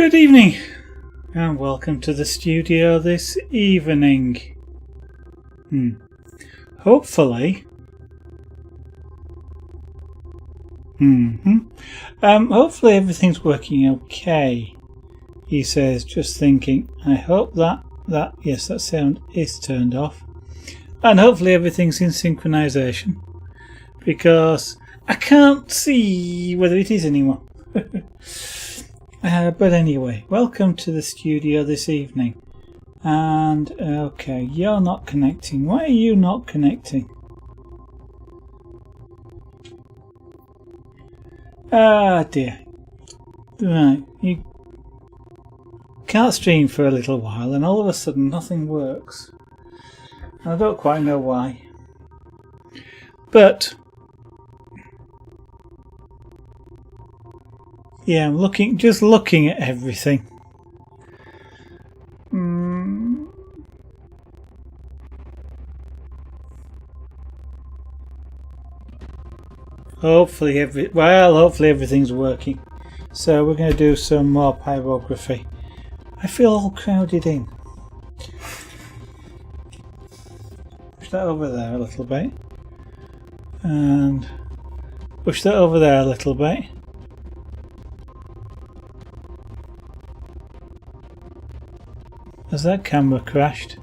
Good evening and welcome to the studio this evening. Hopefully hopefully everything's working okay, he says, just thinking. I hope that sound is turned off, and hopefully everything's in synchronization, because I can't see whether it is anymore. But anyway, welcome to the studio this evening. And okay, you're not connecting. Why are you not connecting? Ah dear. Right, you can't stream for a little while and all of a sudden nothing works. I don't quite know why. But yeah, I'm just looking at everything. Hopefully everything's working. So we're going to do some more pyrography. I feel all crowded in. Push that over there a little bit. And push that over there a little bit. Has that camera crashed?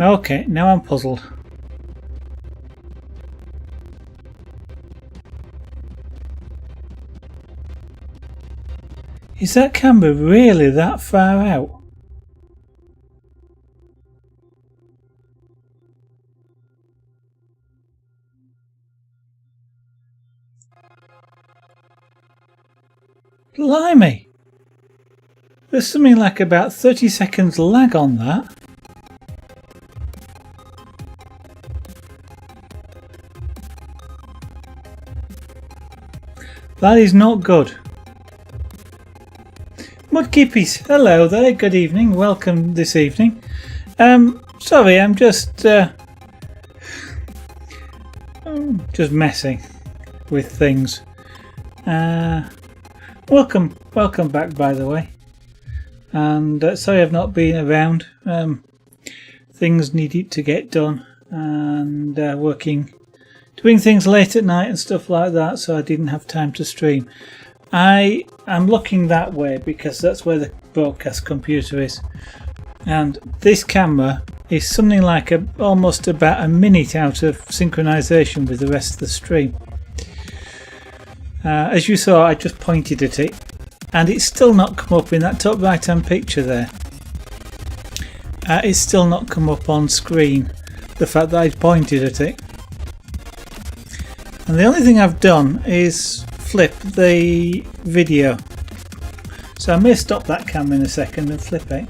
Okay, now I'm puzzled. Is that camera really that far out? Blimey! There's something like about 30 seconds lag on that. That is not good. Mudkippies, hello there, good evening, welcome this evening. Sorry, I'm just messing with things. Welcome back, by the way. And sorry I've not been around. Things needed to get done, and doing things late at night and stuff like that, so I didn't have time to stream. I am looking that way because that's where the broadcast computer is, and this camera is something like almost about a minute out of synchronization with the rest of the stream. As you saw, I just pointed at it and it's still not come up in that top right hand picture there. It's still not come up on screen, the fact that I pointed at it. And the only thing I've done is flip the video. So I may stop that camera in a second and flip it.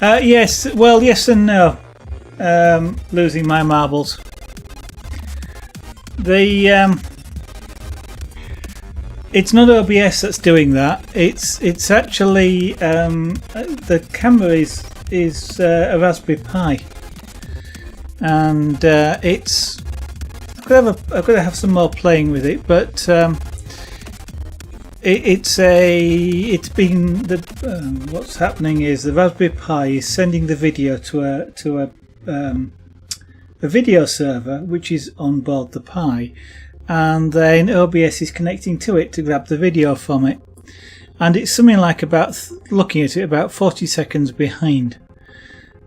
Yes, well, yes and no. Losing my marbles. It's not OBS that's doing that. It's actually the camera is a Raspberry Pi, and it's I've got to have some more playing with it, but what's happening is the Raspberry Pi is sending the video to a video server which is on board the Pi, and then OBS is connecting to it to grab the video from it, and it's something like looking at it about 40 seconds behind.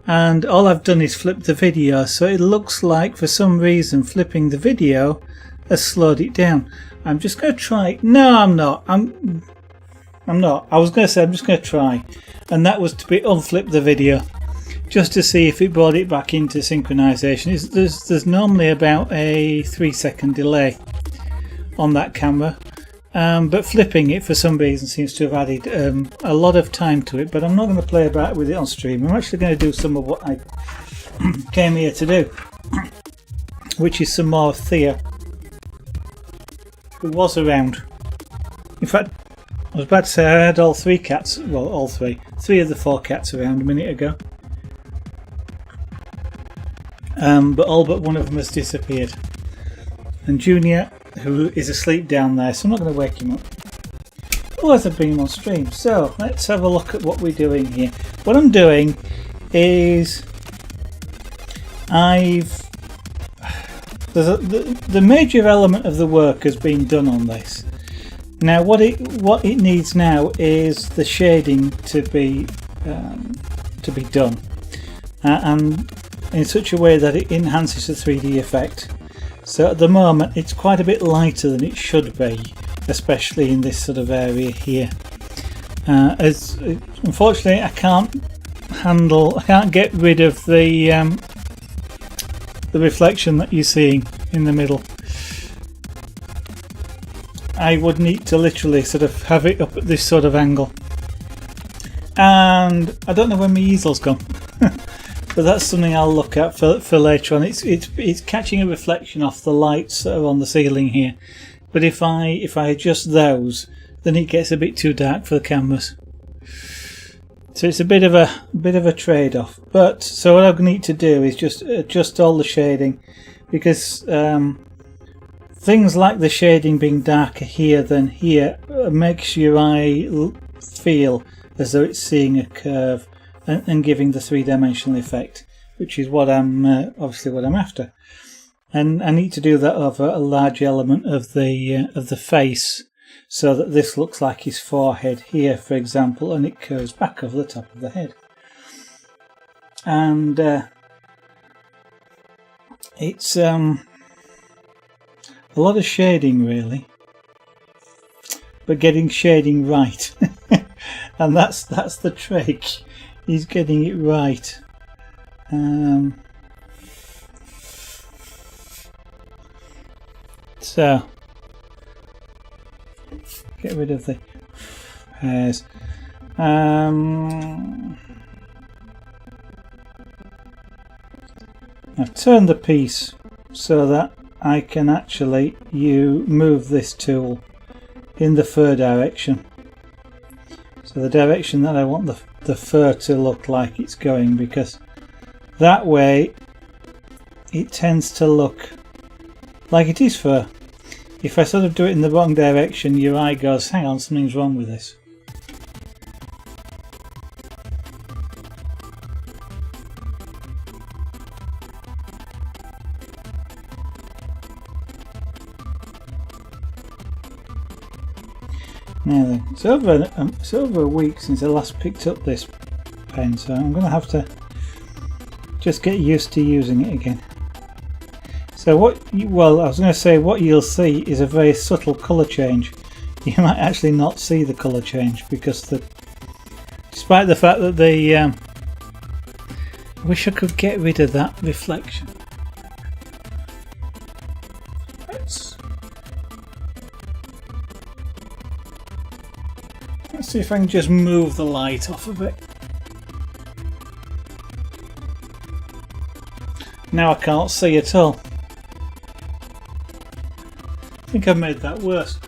And all I've done is flip the video, so it looks like for some reason flipping the video has slowed it down. I'm just going to try. No, I'm not. I'm not. I was going to say I'm just going to try, and that was to unflip the video just to see if it brought it back into synchronization. There's normally about a 3-second delay on that camera, but flipping it for some reason seems to have added a lot of time to it. But I'm not going to play about with it on stream. I'm actually going to do some of what I came here to do, which is some more Theo, who was around. In fact, I was about to say I had all 3 cats, well, all 3 of the 4 cats around a minute ago. But all but one of them has disappeared. And Junior, who is asleep down there, so I'm not going to wake him up. Otherwise I've been on stream. So let's have a look at what we're doing here. What I'm doing is the major element of the work has been done on this. Now what it needs now is the shading to be done, and in such a way that it enhances the 3D effect. So at the moment it's quite a bit lighter than it should be, especially in this sort of area here. Unfortunately I can't get rid of the reflection that you're seeing in the middle. I would need to literally sort of have it up at this sort of angle, and I don't know when my easel's gone. But that's something I'll look at for later on. It's catching a reflection off the lights that are on the ceiling here, but if I adjust those, then it gets a bit too dark for the cameras. So it's a bit of a trade-off. But so what I need to do is just adjust all the shading, because things like the shading being darker here than here makes your eye feel as though it's seeing a curve and giving the 3-dimensional effect, which is what I'm obviously what I'm after. And I need to do that over a large element of the face, so that this looks like his forehead here, for example, and it curves back over the top of the head. And it's a lot of shading really, but getting shading right, and that's the trick. He's getting it right. So get rid of the hairs. I've turned the piece so that I can actually move this tool in the fur direction. So the direction that I want the fur to look like it's going, because that way it tends to look like it is fur. If I sort of do it in the wrong direction, your eye goes, hang on, something's wrong with this. Now then, it's over a week since I last picked up this pen, so I'm going to have to just get used to using it again. So what you'll see is a very subtle colour change. You might actually not see the colour change, because despite the fact that I wish I could get rid of that reflection. Let's see if I can just move the light off a bit. Now I can't see at all. I think I've made that worse.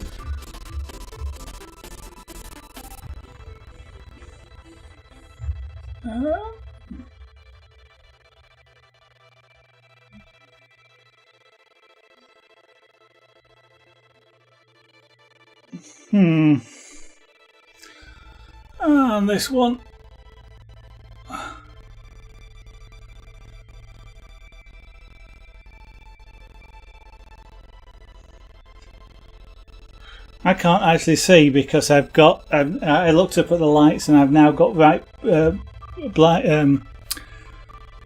And this one. I can't actually see because I looked up at the lights and I've now got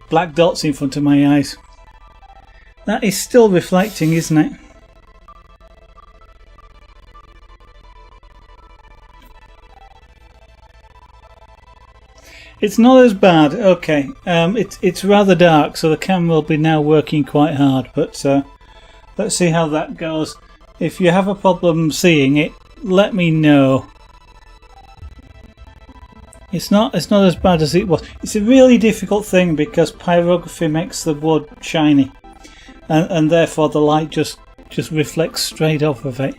black dots in front of my eyes. That is still reflecting, isn't it? It's not as bad. Okay, it's rather dark, so the camera will be now working quite hard. But let's see how that goes. If you have a problem seeing it, let me know. It's not as bad as it was. It's a really difficult thing because pyrography makes the wood shiny, and therefore the light just reflects straight off of it.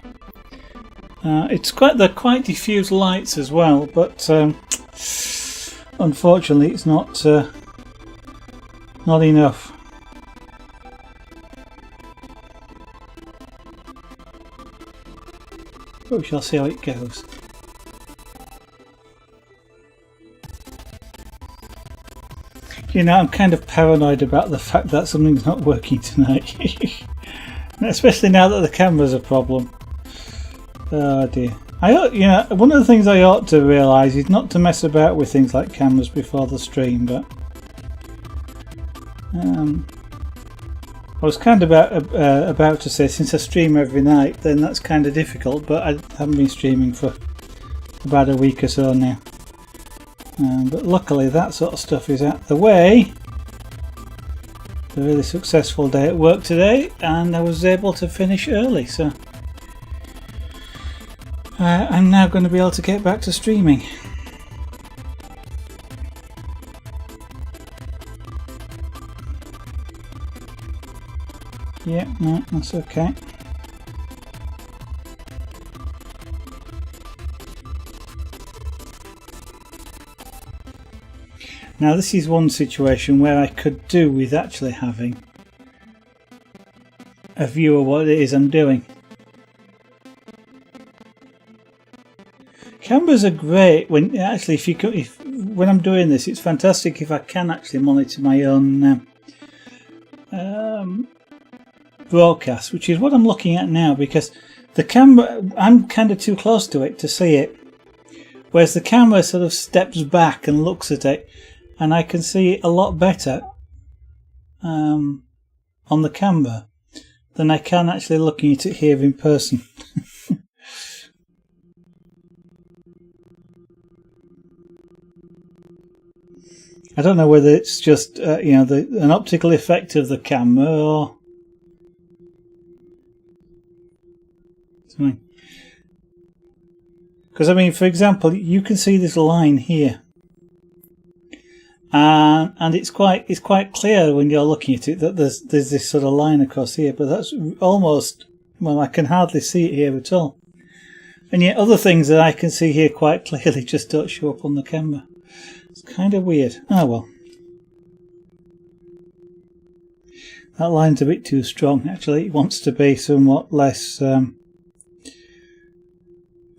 they're quite diffuse lights as well, but unfortunately it's not enough. But we shall see how it goes. You know, I'm kind of paranoid about the fact that something's not working tonight. Especially now that the camera's a problem. Oh dear. One of the things I ought to realise is not to mess about with things like cameras before the stream, but I was kind of about to say, since I stream every night, then that's kind of difficult, but I haven't been streaming for about a week or so now. But luckily that sort of stuff is out the way. A really successful day at work today, and I was able to finish early, so I'm now going to be able to get back to streaming. Yeah, no, that's okay. Now this is one situation where I could do with actually having a view of what it is I'm doing. Cameras are great when actually when I'm doing this, it's fantastic if I can actually monitor my own broadcast, which is what I'm looking at now, because the camera, I'm kind of too close to it to see it, whereas the camera sort of steps back and looks at it, and I can see it a lot better on the camera than I can actually looking at it here in person. I don't know whether it's just an optical effect of the camera or something. Because I mean, for example, you can see this line here, and it's quite clear when you're looking at it that there's this sort of line across here, but that's almost, well, I can hardly see it here at all. And yet other things that I can see here quite clearly just don't show up on the camera. It's kind of weird. Oh well. That line's a bit too strong. Actually, it wants to be somewhat less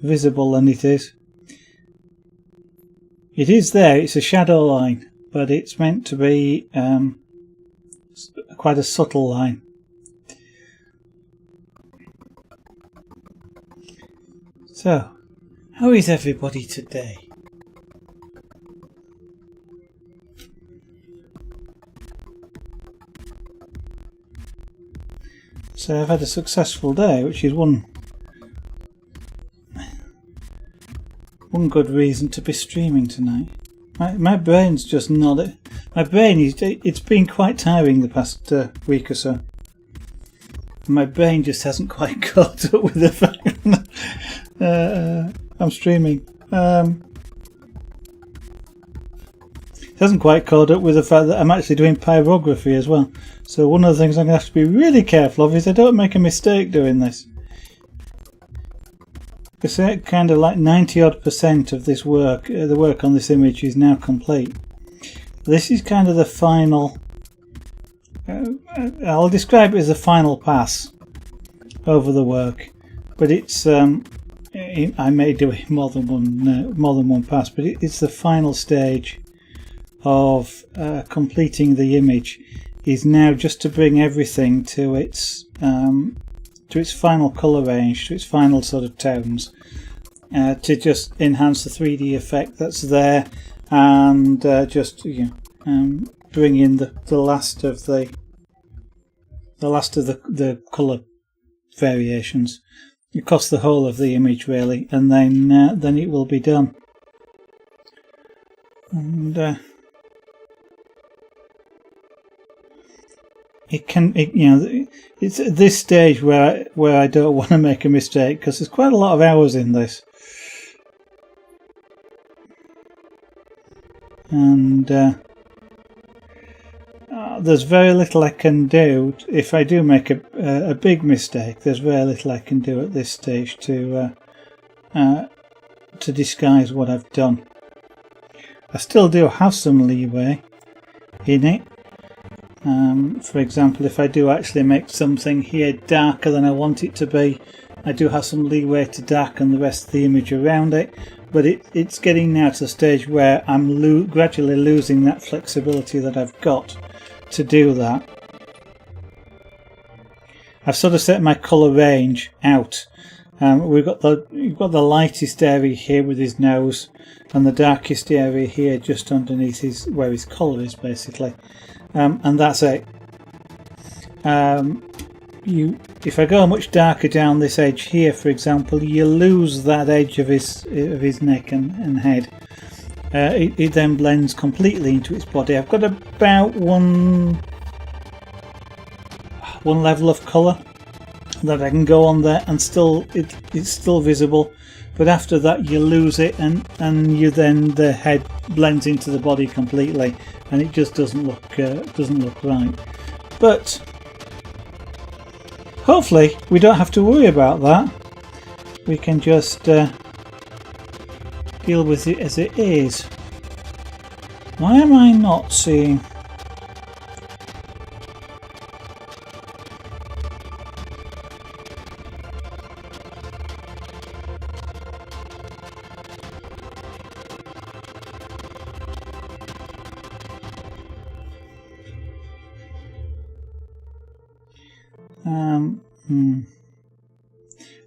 visible than it is. It is there. It's a shadow line, but it's meant to be quite a subtle line. So, how is everybody today? So I've had a successful day, which is one good reason to be streaming tonight. My brain's just not it. My brain it's been quite tiring the past week or so. My brain just hasn't quite caught up with the fact that I'm streaming. It hasn't quite caught up with the fact that I'm actually doing pyrography as well. So one of the things I'm going to have to be really careful of is I don't make a mistake doing this. Because kind of like 90% of this work, the work on this image is now complete. This is kind of the final, I'll describe it as the final pass over the work. But it's, I may do it more than one pass, but it's the final stage of completing the image. Is now just to bring everything to its final colour range, to its final sort of tones, to just enhance the 3D effect that's there, and just bring in the last of the colour variations across the whole of the image really, and then it will be done. And it's at this stage where I don't want to make a mistake, because there's quite a lot of hours in this, and there's very little I can do. If I do make a big mistake, there's very little I can do at this stage to to disguise what I've done. I still do have some leeway in it. For example, if I do actually make something here darker than I want it to be, I do have some leeway to darken the rest of the image around it, but it's getting now to the stage where I'm gradually losing that flexibility that I've got to do that. I've sort of set my colour range out. You've got the lightest area here with his nose, and the darkest area here just underneath where his collar is, basically, and that's it. If I go much darker down this edge here, for example, you lose that edge of his neck and head. It then blends completely into its body. I've got about one level of colour that I can go on there, and it's still visible, but after that you lose it, and the head blends into the body completely, and it just doesn't look right. But hopefully we don't have to worry about that. We can just deal with it as it is. Why am I not seeing?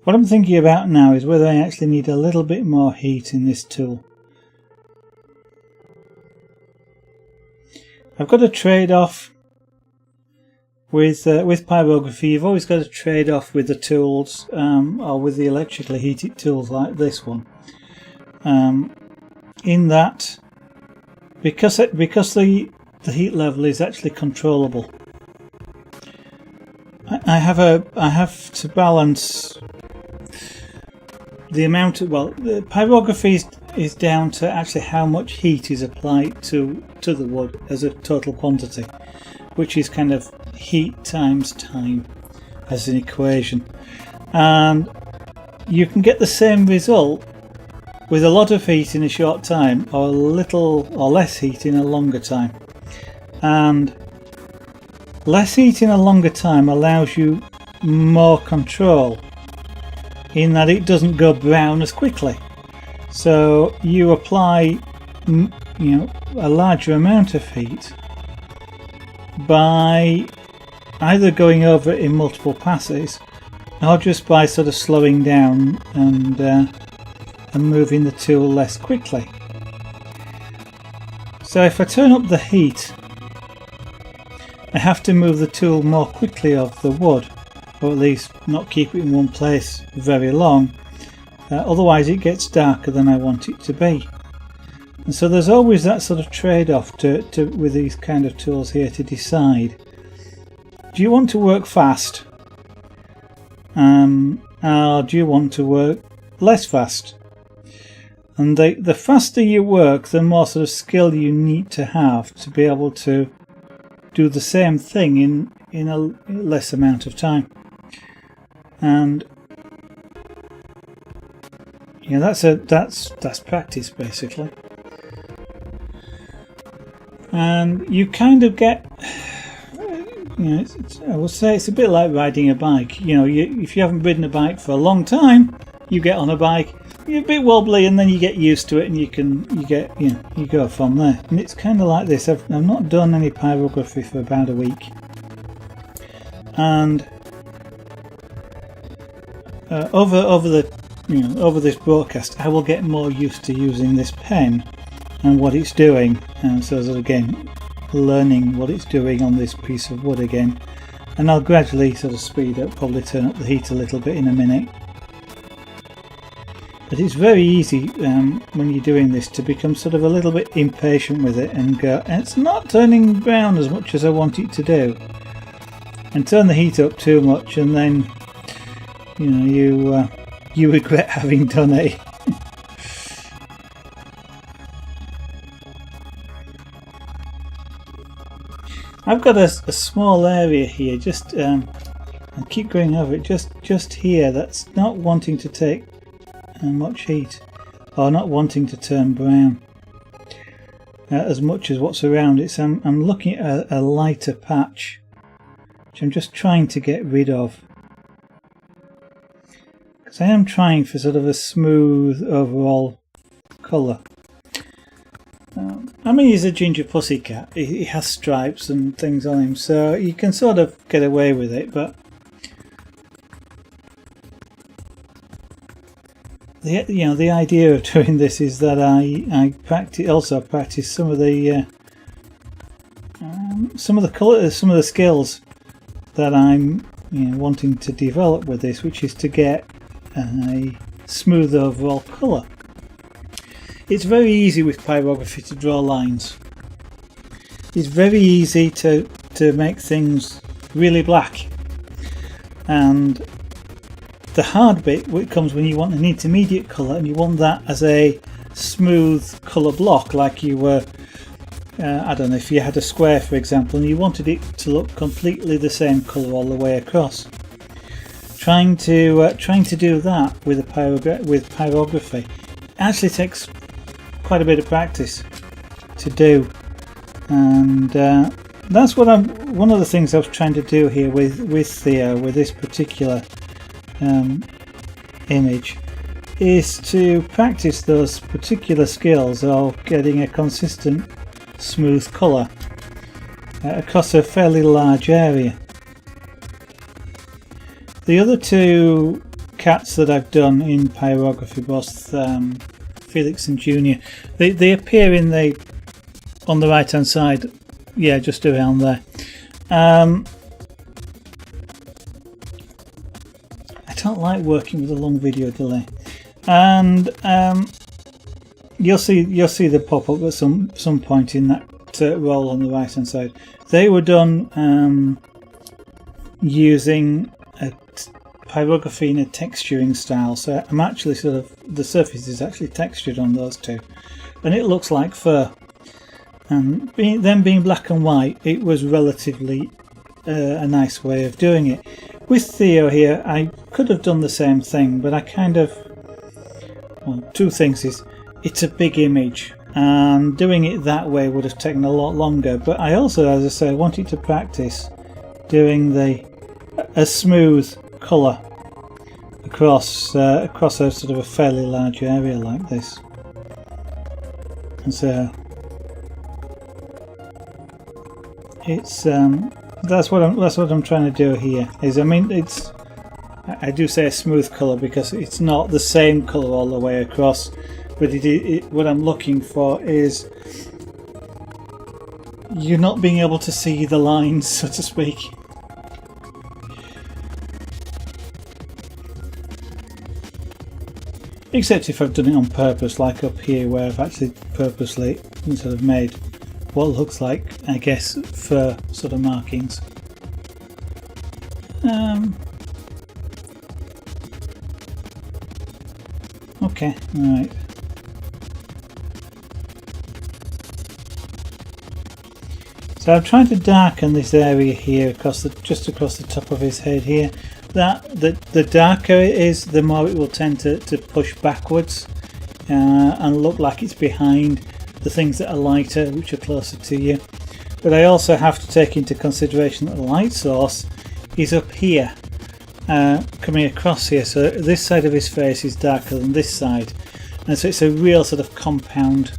What I'm thinking about now is whether I actually need a little bit more heat in this tool. I've got a trade-off with pyrography. You've always got a trade-off with the tools, or with the electrically heated tools like this one. In that, because the heat level is actually controllable, I have to balance the amount of, the pyrography is down to actually how much heat is applied to the wood as a total quantity, which is kind of heat times time as an equation, and you can get the same result with a lot of heat in a short time, or a little or less heat in a longer time. And less heat in a longer time allows you more control, in that it doesn't go brown as quickly. So you apply, a larger amount of heat by either going over it in multiple passes, or just by sort of slowing down and moving the tool less quickly. So if I turn up the heat, I have to move the tool more quickly off the wood, or at least not keep it in one place very long, otherwise it gets darker than I want it to be. And so there's always that sort of trade-off with these kind of tools here, to decide, do you want to work fast, or do you want to work less fast? And the faster you work, the more sort of skill you need to have to be able to do the same thing in a less amount of time. And that's practice, basically. And you kind of get, I would say it's a bit like riding a bike. If you haven't ridden a bike for a long time, you get on a bike, you're a bit wobbly, and then you get used to it, and you go from there. And it's kind of like this. I've not done any pyrography for about a week, and over this broadcast, I will get more used to using this pen and what it's doing, and so again, learning what it's doing on this piece of wood again, and I'll gradually sort of speed up, probably turn up the heat a little bit in a minute. But it's very easy when you're doing this to become sort of a little bit impatient with it and go, it's not turning brown as much as I want it to do, and turn the heat up too much, and then you regret having done it. I've got a small area here, just I keep going over it, just here, that's not wanting to take much heat, or not wanting to turn brown as much as what's around it. So I'm looking at a lighter patch, which I'm just trying to get rid of, because I am trying for sort of a smooth overall colour. I mean, he's a ginger pussycat. He has stripes and things on him, so you can sort of get away with it, but the idea of doing this is that I practice some of the colour, some of the skills that I'm wanting to develop with this, which is to get a smooth overall colour. It's very easy with pyrography to draw lines. It's very easy to make things really black, and the hard bit comes when you want an intermediate colour and you want that as a smooth colour block, like you were, I don't know, if you had a square for example and you wanted it to look completely the same colour all the way across. Trying to do that with pyrography actually takes quite a bit of practice to do, and that's what one of the things I was trying to do here with Theo, with this particular image, is to practice those particular skills of getting a consistent smooth colour across a fairly large area. The other two cats that I've done in pyrography, both Felix and Junior, they appear on the right hand side, yeah, just around there. I don't like working with a long video delay, and you'll see the pop up at some point in that roll on the right hand side. They were done using a pyrography in a texturing style, so I'm actually the surface is actually textured on those two, and it looks like fur. And them being black and white, it was relatively a nice way of doing it. With Theo here, I could have done the same thing, but I kind of, well, two things is, it's a big image, and doing it that way would have taken a lot longer, but I also, as I say, wanted to practice doing a smooth colour across a sort of a fairly large area like this. And so it's that's what I'm trying to do here. Is, I mean, I do say a smooth colour because it's not the same colour all the way across, but what I'm looking for is you not being able to see the lines, so to speak. Except if I've done it on purpose, like up here where I've actually purposely sort of made what looks like, I guess, fur sort of markings. Okay, alright. So I'm trying to darken this area here just across the top of his head here. The darker it is, the more it will tend to push backwards and look like it's behind the things that are lighter, which are closer to you. But I also have to take into consideration that the light source is up here, coming across here, so this side of his face is darker than this side, and so it's a real sort of compound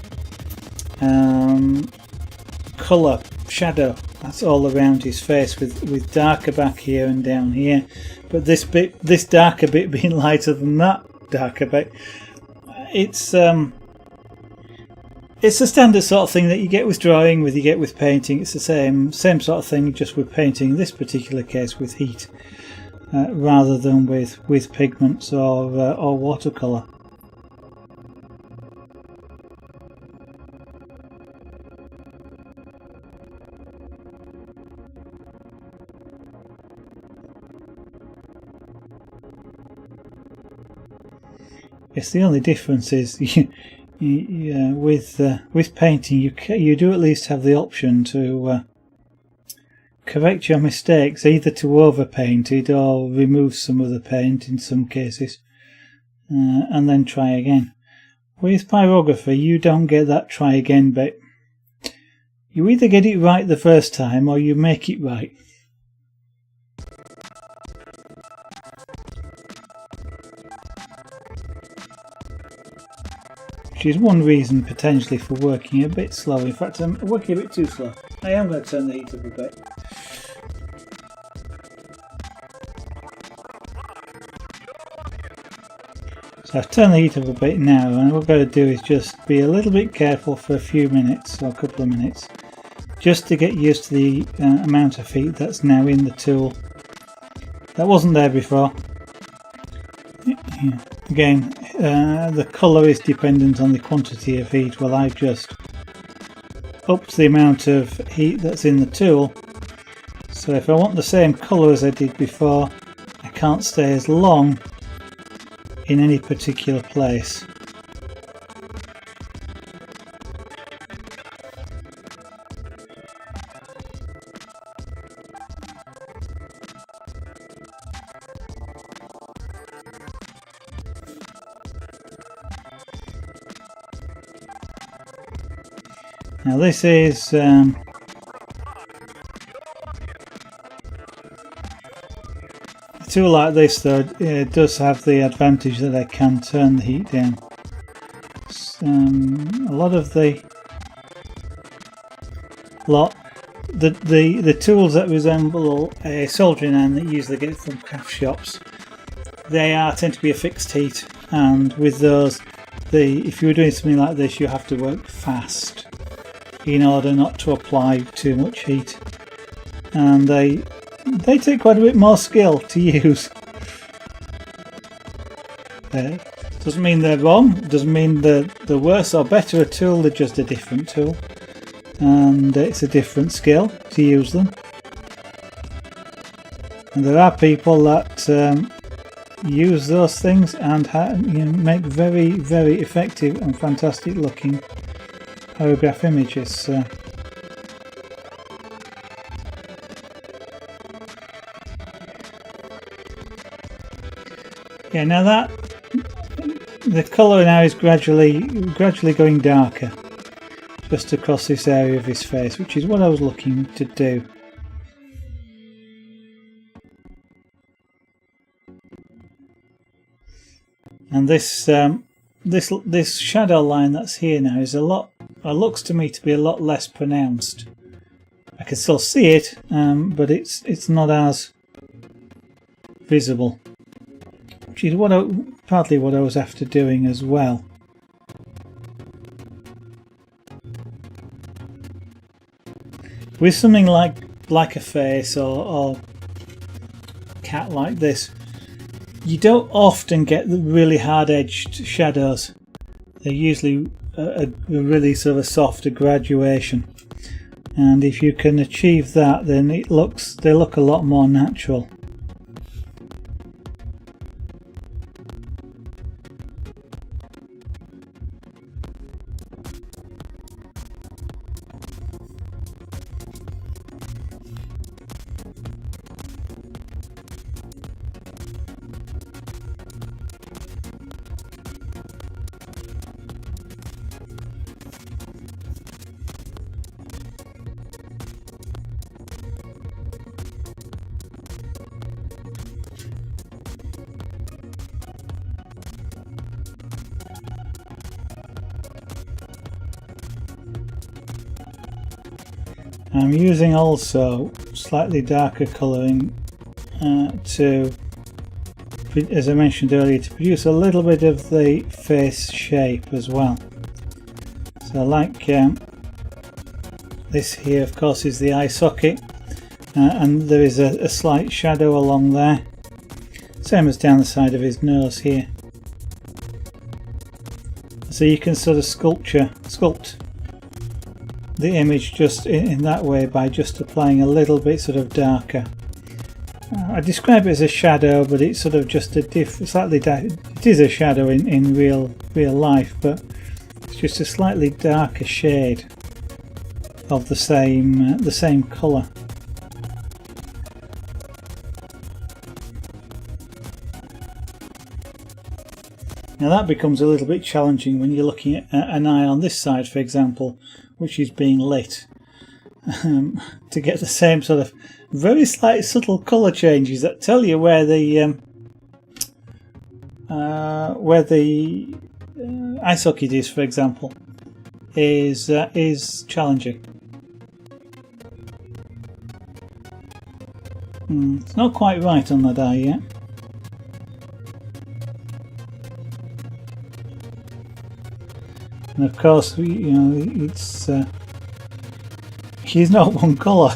colour shadow that's all around his face, with darker back here and down here, but this darker bit being lighter than that darker bit. It's a standard sort of thing that you get with drawing, you get with painting. It's the same sort of thing, just with painting, in this particular case with heat, rather than with pigments or watercolour. Yes, the only difference is with painting you do at least have the option to correct your mistakes, either to overpaint it or remove some of the paint in some cases. and then try again. With Pyrography you don't get that try again bit. You either get it right the first time or you make it right. Which is one reason potentially for working a bit slow. In fact, I'm working a bit too slow. I am going to turn the heat up a bit. So I've turned the heat up a bit now, and what I've got to do is just be a little bit careful for a few minutes or a couple of minutes, just to get used to the amount of heat that's now in the tool. That wasn't there before. Again, the colour is dependent on the quantity of heat. Well, I've just upped the amount of heat that's in the tool, so if I want the same colour as I did before, I can't stay as long in any particular place. Now this is a tool like this, though, it does have the advantage that I can turn the heat down. A lot of the tools that resemble a soldering iron that you usually get from craft shops, they tend to be a fixed heat, and with those, if you were doing something like this, you have to work fast in order not to apply too much heat, and they take quite a bit more skill to use. Doesn't mean they're wrong, doesn't mean they're worse or better a tool, they're just a different tool, and it's a different skill to use them. And there are people that use those things and make very, very effective and fantastic looking pyrograph images. Yeah, now that the colour now is gradually going darker just across this area of his face, which is what I was looking to do. And this shadow line that's here now is looks to me to be a lot less pronounced. I can still see it, but it's not as visible, which is partly what I was after doing as well. With something like a face or cat like this, you don't often get the really hard-edged shadows. They're usually a really sort of a softer graduation, and if you can achieve that, then they look a lot more natural. I'm using also slightly darker colouring to, as I mentioned earlier, to produce a little bit of the face shape as well. So like this here, of course, is the eye socket, and there is a slight shadow along there, same as down the side of his nose here. So you can sort of sculpt the image just in that way by just applying a little bit sort of darker. I describe it as a shadow, but it's sort of just a slightly it is a shadow in real life, but it's just a slightly darker shade of the same colour. Now that becomes a little bit challenging when you're looking at an eye on this side, for example, which is being lit, to get the same sort of very slight subtle colour changes that tell you where the eye socket is, for example, is challenging. It's not quite right on that eye yet. And of course, you know, it's she's not one colour.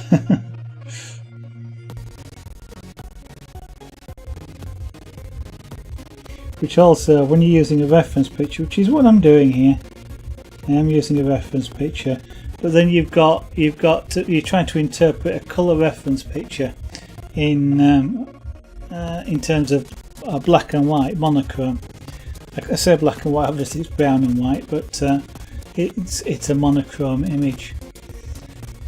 Which also, when you're using a reference picture, which is what I'm doing here, I am using a reference picture, but then you're trying to interpret a colour reference picture in terms of a black and white monochrome. I say black and white, obviously it's brown and white, but it's a monochrome image.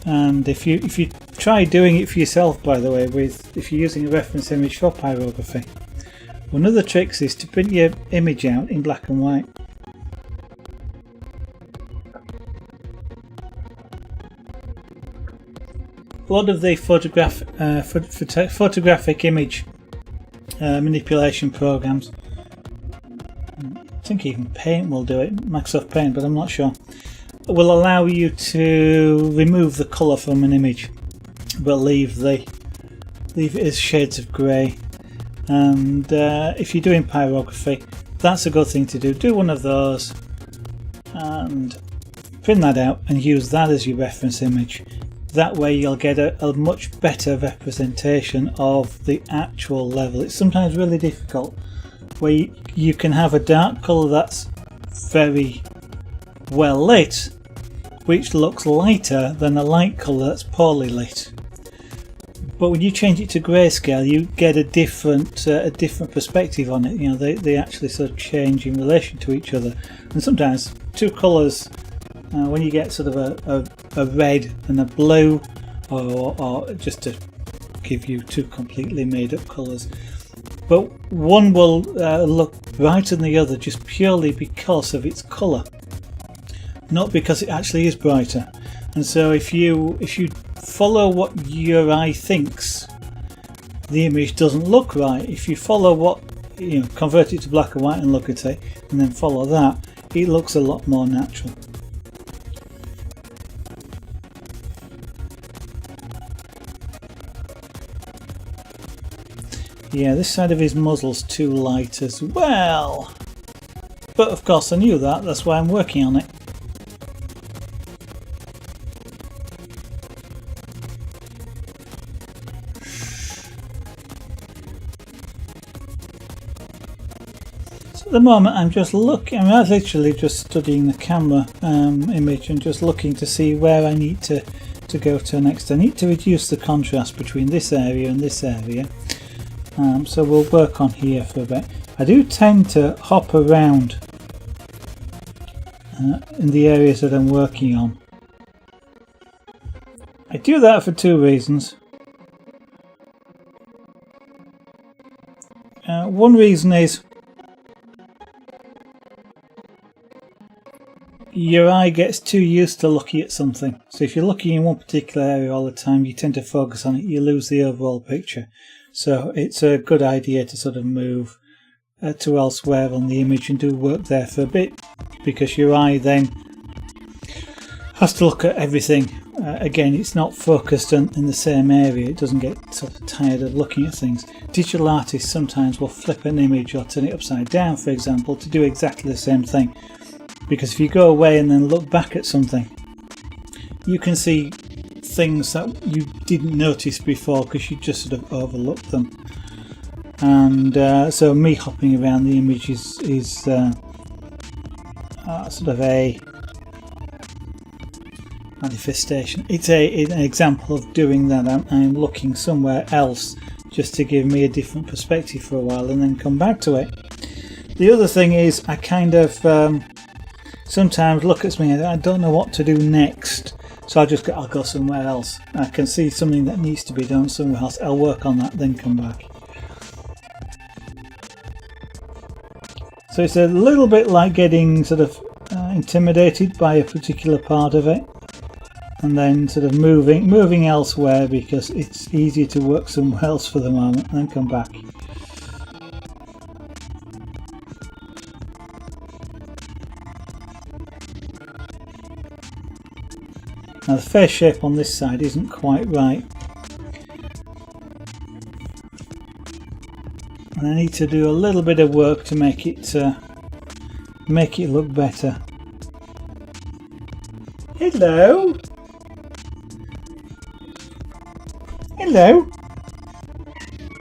And if you try doing it for yourself, by the way, if you're using a reference image for pyrography, one of the tricks is to print your image out in black and white. A lot of the photographic image manipulation programs, I think even Paint will do it, Microsoft Paint, but I'm not sure, will allow you to remove the colour from an image but leave it as shades of grey. And if you're doing pyrography, that's a good thing to do. Do one of those and print that out and use that as your reference image. That way you'll get a much better representation of the actual level. It's sometimes really difficult where you can have a dark colour that's very well lit, which looks lighter than a light colour that's poorly lit. But when you change it to grayscale, you get a different perspective on it. You know, they actually sort of change in relation to each other. And sometimes two colours, when you get sort of a red and a blue, or just to give you two completely made up colours, but one will look brighter than the other just purely because of its colour, not because it actually is brighter. And so if you follow what your eye thinks, the image doesn't look right. If you follow what, you know, convert it to black and white and look at it, and then follow that, it looks a lot more natural. Yeah, this side of his muzzle's too light as well. But of course I knew that, that's why I'm working on it. At the moment I'm just looking, I'm literally just studying the camera image and just looking to see where I need to go to next. I need to reduce the contrast between this area and this area, so we'll work on here for a bit. I do tend to hop around in the areas that I'm working on. I do that for two reasons. One reason is your eye gets too used to looking at something. So if you're looking in one particular area all the time, you tend to focus on it, you lose the overall picture. So it's a good idea to sort of move to elsewhere on the image and do work there for a bit, because your eye then has to look at everything. Again, it's not focused in the same area, it doesn't get sort of tired of looking at things. Digital artists sometimes will flip an image or turn it upside down, for example, to do exactly the same thing. Because if you go away and then look back at something, you can see things that you didn't notice before because you just sort of overlooked them. And so me hopping around the image is sort of a manifestation. It's an example of doing that. I'm looking somewhere else just to give me a different perspective for a while and then come back to it. The other thing is I kind of sometimes look at something and I don't know what to do next, so I'll go somewhere else. I can see something that needs to be done somewhere else, I'll work on that, then come back. So it's a little bit like getting sort of intimidated by a particular part of it, and then sort of moving elsewhere because it's easier to work somewhere else for the moment, and then come back. Now the face shape on this side isn't quite right, and I need to do a little bit of work to make it look better. Hello. Hello.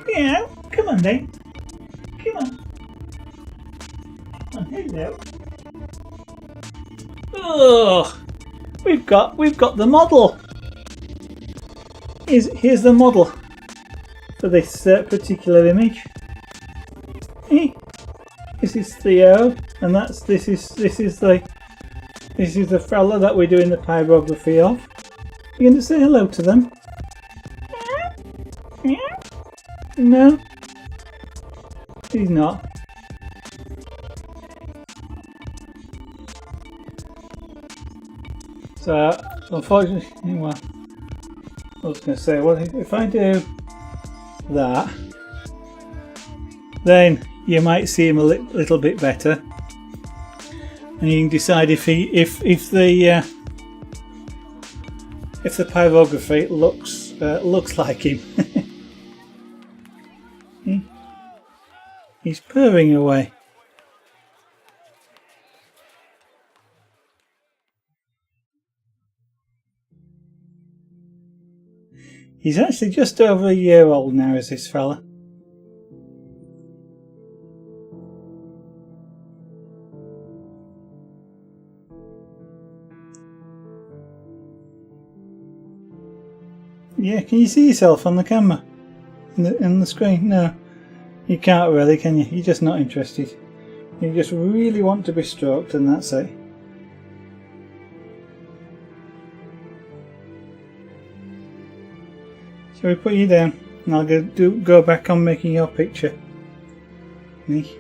Yeah, come on then. Come on. Oh, hello. Oh, we've got the model. Here's the model for this particular image. This is Theo, and this is the fella that we're doing the pyrography of. You going to say hello to them? No, he's not. So unfortunately, well, I was going to say, well, if I do that, then you might see him a little bit better, and you can decide if the pyrography looks like him. He's purring away. He's actually just over a year old now, is this fella. Yeah, can you see yourself on the camera? In the screen? No. You can't really, can you? You're just not interested. You just really want to be stroked, and that's it. Shall we put you down? And I'll go back on making your picture. Me.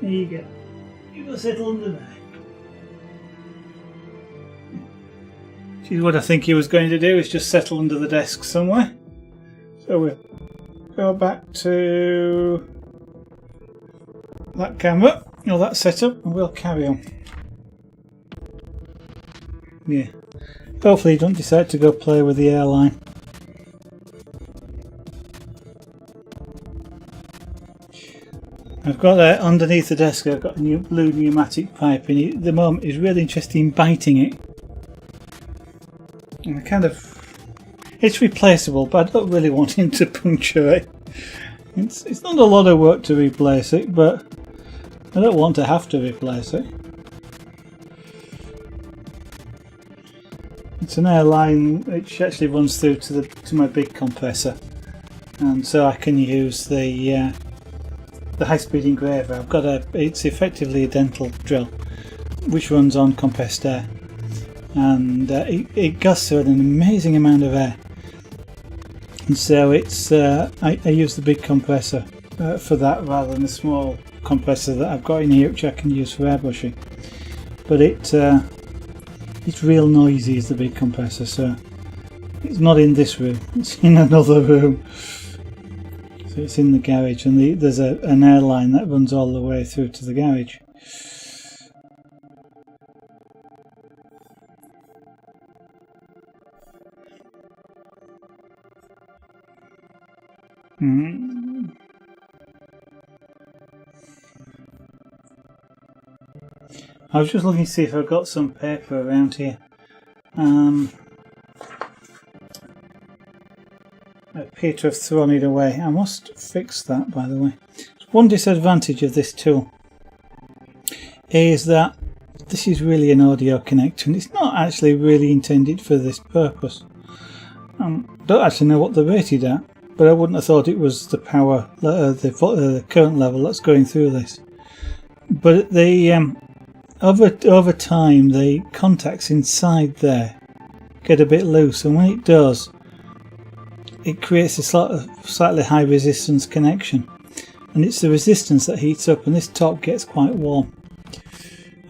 There you go. You go settle under there. See, what I think he was going to do is just settle under the desk somewhere. So we'll go back to that camera, or that setup, and we'll carry on. Yeah. Hopefully you don't decide to go play with the airline. I've got underneath the desk, I've got a new blue pneumatic pipe, and at the moment he's really interested in biting it. And it's replaceable, but I don't really want him to puncture it. It's not a lot of work to replace it, but I don't want to have to replace it. It's an airline which actually runs through to my big compressor, and so I can use the high-speed engraver. It's effectively a dental drill which runs on compressed air, and it gusts through an amazing amount of air, and so it's I use the big compressor for that rather than the small compressor that I've got in here, which I can use for airbrushing. But it's real noisy, is the big compressor, so it's not in this room, it's in another room. So it's in the garage, and there's an airline that runs all the way through to the garage. I was just looking to see if I've got some paper around here. I appear to have thrown it away. I must fix that, by the way. One disadvantage of this tool is that this is really an audio connector, and it's not actually really intended for this purpose. I don't actually know what they're rated at, but I wouldn't have thought it was the power, the current level that's going through this. But over time, the contacts inside there get a bit loose, and when it does, it creates a slightly high resistance connection, and it's the resistance that heats up, and this top gets quite warm.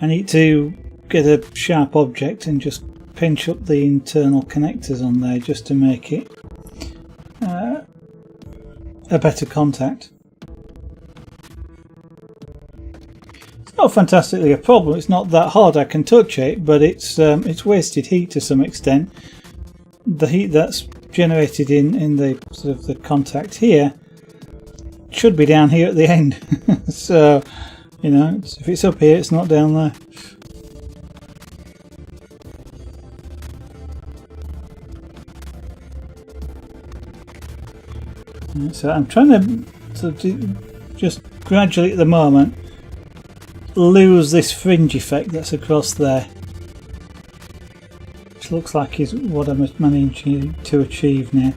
I need to get a sharp object and just pinch up the internal connectors on there just to make it a better contact. It's not fantastically a problem. It's not that hard. I can touch it, but it's wasted heat to some extent. The heat that's generated in the sort of the contact here should be down here at the end. So, you know, if it's up here, it's not down there. So I'm trying to just gradually at the moment lose this fringe effect that's across there, which looks like is what I'm managing to achieve now.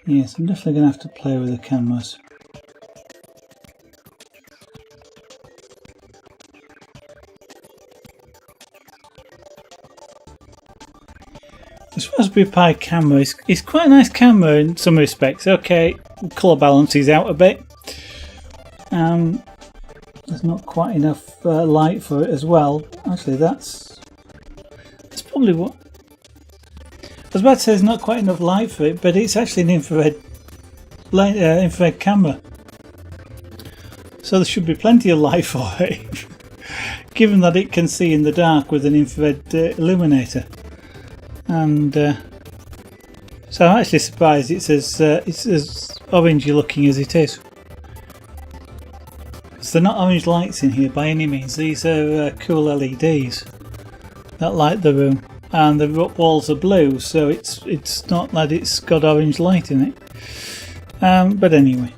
Yes, I'm definitely going to have to play with the cameras. This Raspberry Pi camera is quite a nice camera in some respects. Okay, colour balance is out a bit. There's not quite enough light for it as well. Actually, that's probably what... I was about to say there's not quite enough light for it, but it's actually an infrared camera. So there should be plenty of light for it, given that it can see in the dark with an infrared illuminator. And so I'm actually surprised it's as orangey looking as it is. So they're not orange lights in here by any means. These are cool LEDs that light the room. And the walls are blue, so it's not that it's got orange light in it. But anyway.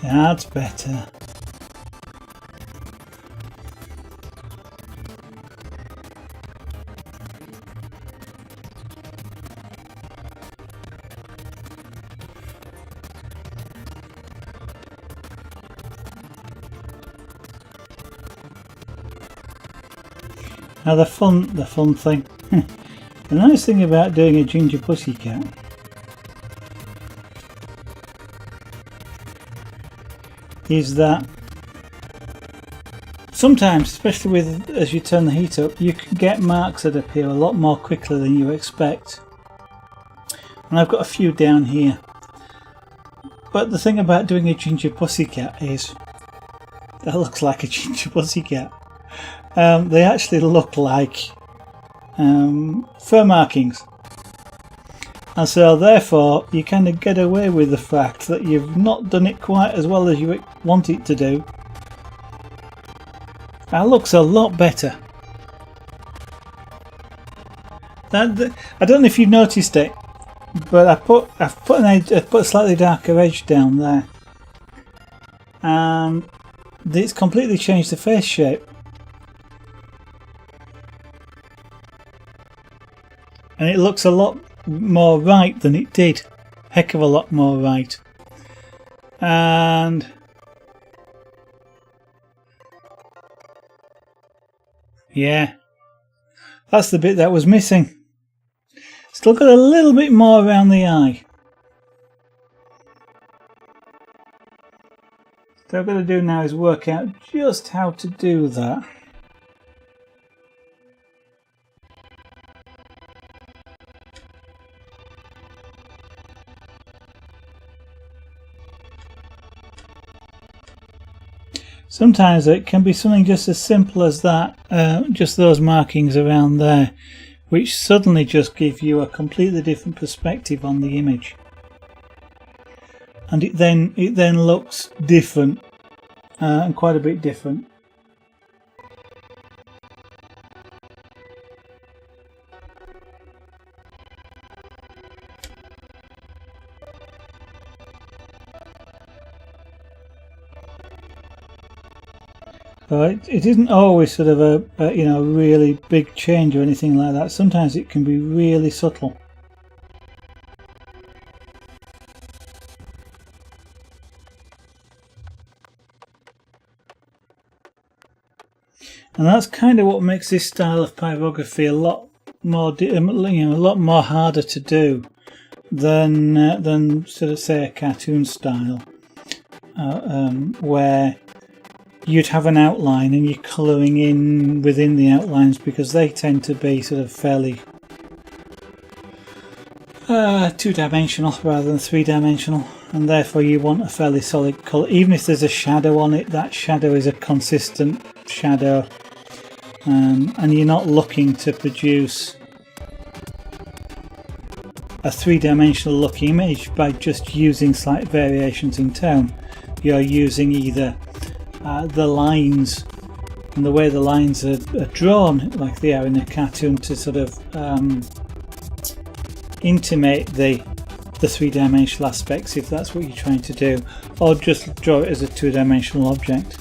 That's better. Now the fun thing, the nice thing about doing a ginger pussycat is that sometimes, especially with as you turn the heat up, you can get marks that appear a lot more quickly than you expect. And I've got a few down here. But the thing about doing a ginger pussycat is that looks like a ginger pussycat. They actually look like fur markings, and so therefore you kind of get away with the fact that you've not done it quite as well as you want it to do. That looks a lot better. I don't know if you've noticed it, but I've put a slightly darker edge down there, and it's completely changed the face shape. And it looks a lot more right than it did. Heck of a lot more right. And yeah, that's the bit that was missing. Still got a little bit more around the eye. So what I've got to do now is work out just how to do that. Sometimes it can be something just as simple as that, just those markings around there, which suddenly just give you a completely different perspective on the image. and it then looks different, and quite a bit different. But it isn't always sort of a you know, really big change or anything like that. Sometimes it can be really subtle. And that's kind of what makes this style of pyrography a lot more, you know, a lot more harder to do than sort of, say, a cartoon style, where you'd have an outline and you're colouring in within the outlines, because they tend to be sort of fairly two-dimensional rather than three-dimensional, and therefore you want a fairly solid colour. Even if there's a shadow on it, that shadow is a consistent shadow, and you're not looking to produce a three-dimensional looking image by just using slight variations in tone. You're using either the lines and the way the lines are drawn, like they are in a cartoon, to sort of intimate the three-dimensional aspects, if that's what you're trying to do, or just draw it as a two-dimensional object.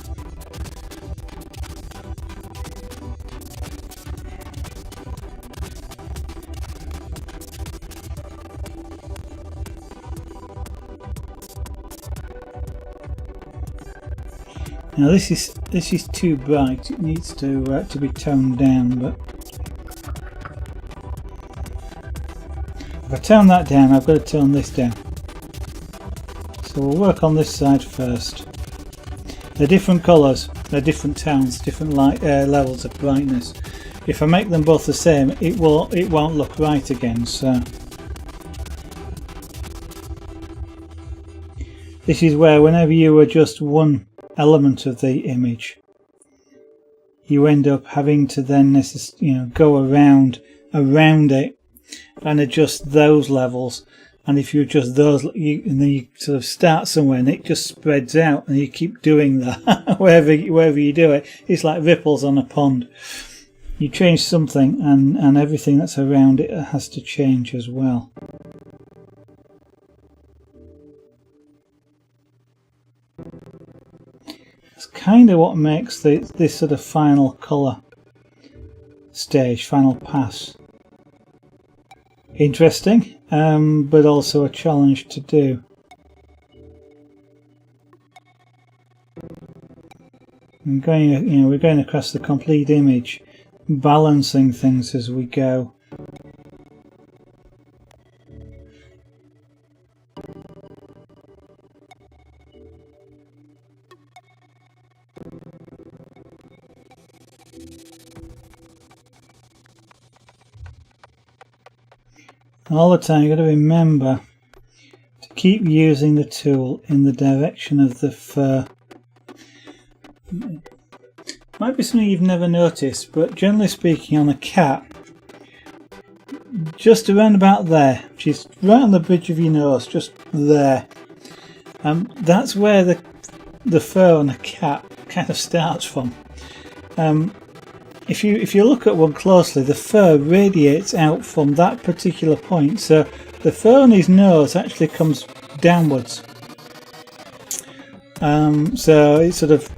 Now this is too bright. It needs to be toned down. But if I tone that down, I've got to tone this down. So we'll work on this side first. They're different colours, they're different tones, different light levels of brightness. If I make them both the same, it won't look right again. So this is where, whenever you adjust one element of the image, you end up having to then go around it and adjust those levels. And if you adjust those, and then you sort of start somewhere and it just spreads out, and you keep doing that wherever you do it. It's like ripples on a pond. You change something, and everything that's around it has to change as well. It's kind of what makes this sort of final colour stage, final pass, interesting, but also a challenge to do. We're going across the complete image, balancing things as we go. All the time you've got to remember to keep using the tool in the direction of the fur. Might be something you've never noticed, but generally speaking, on a cat, just around about there, which is right on the bridge of your nose, just there, that's where the fur on a cat kind of starts from. If you look at one closely, the fur radiates out from that particular point, so the fur on his nose actually comes downwards. So it sort of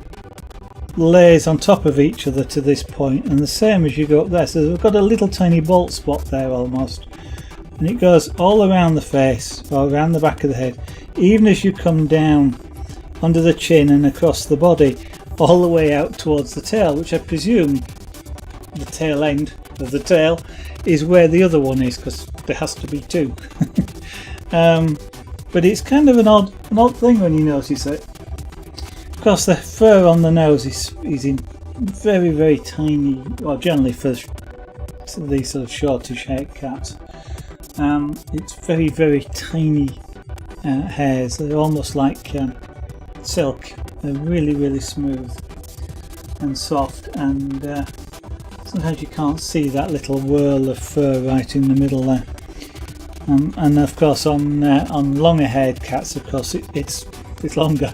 lays on top of each other to this point, and the same as you go up there. So we've got a little tiny bald spot there almost, and it goes all around the face, or around the back of the head, even as you come down under the chin and across the body, all the way out towards the tail, which I presume the tail end of the tail is where the other one is, because there has to be two. But it's kind of an odd thing when you notice it. Of course, the fur on the nose is in very, very tiny, or generally for these sort of shortish haired cats, it's very, very tiny hairs. They're almost like silk. They're really, really smooth and soft, and sometimes you can't see that little whirl of fur right in the middle there. and of course on longer haired cats, of course it's longer.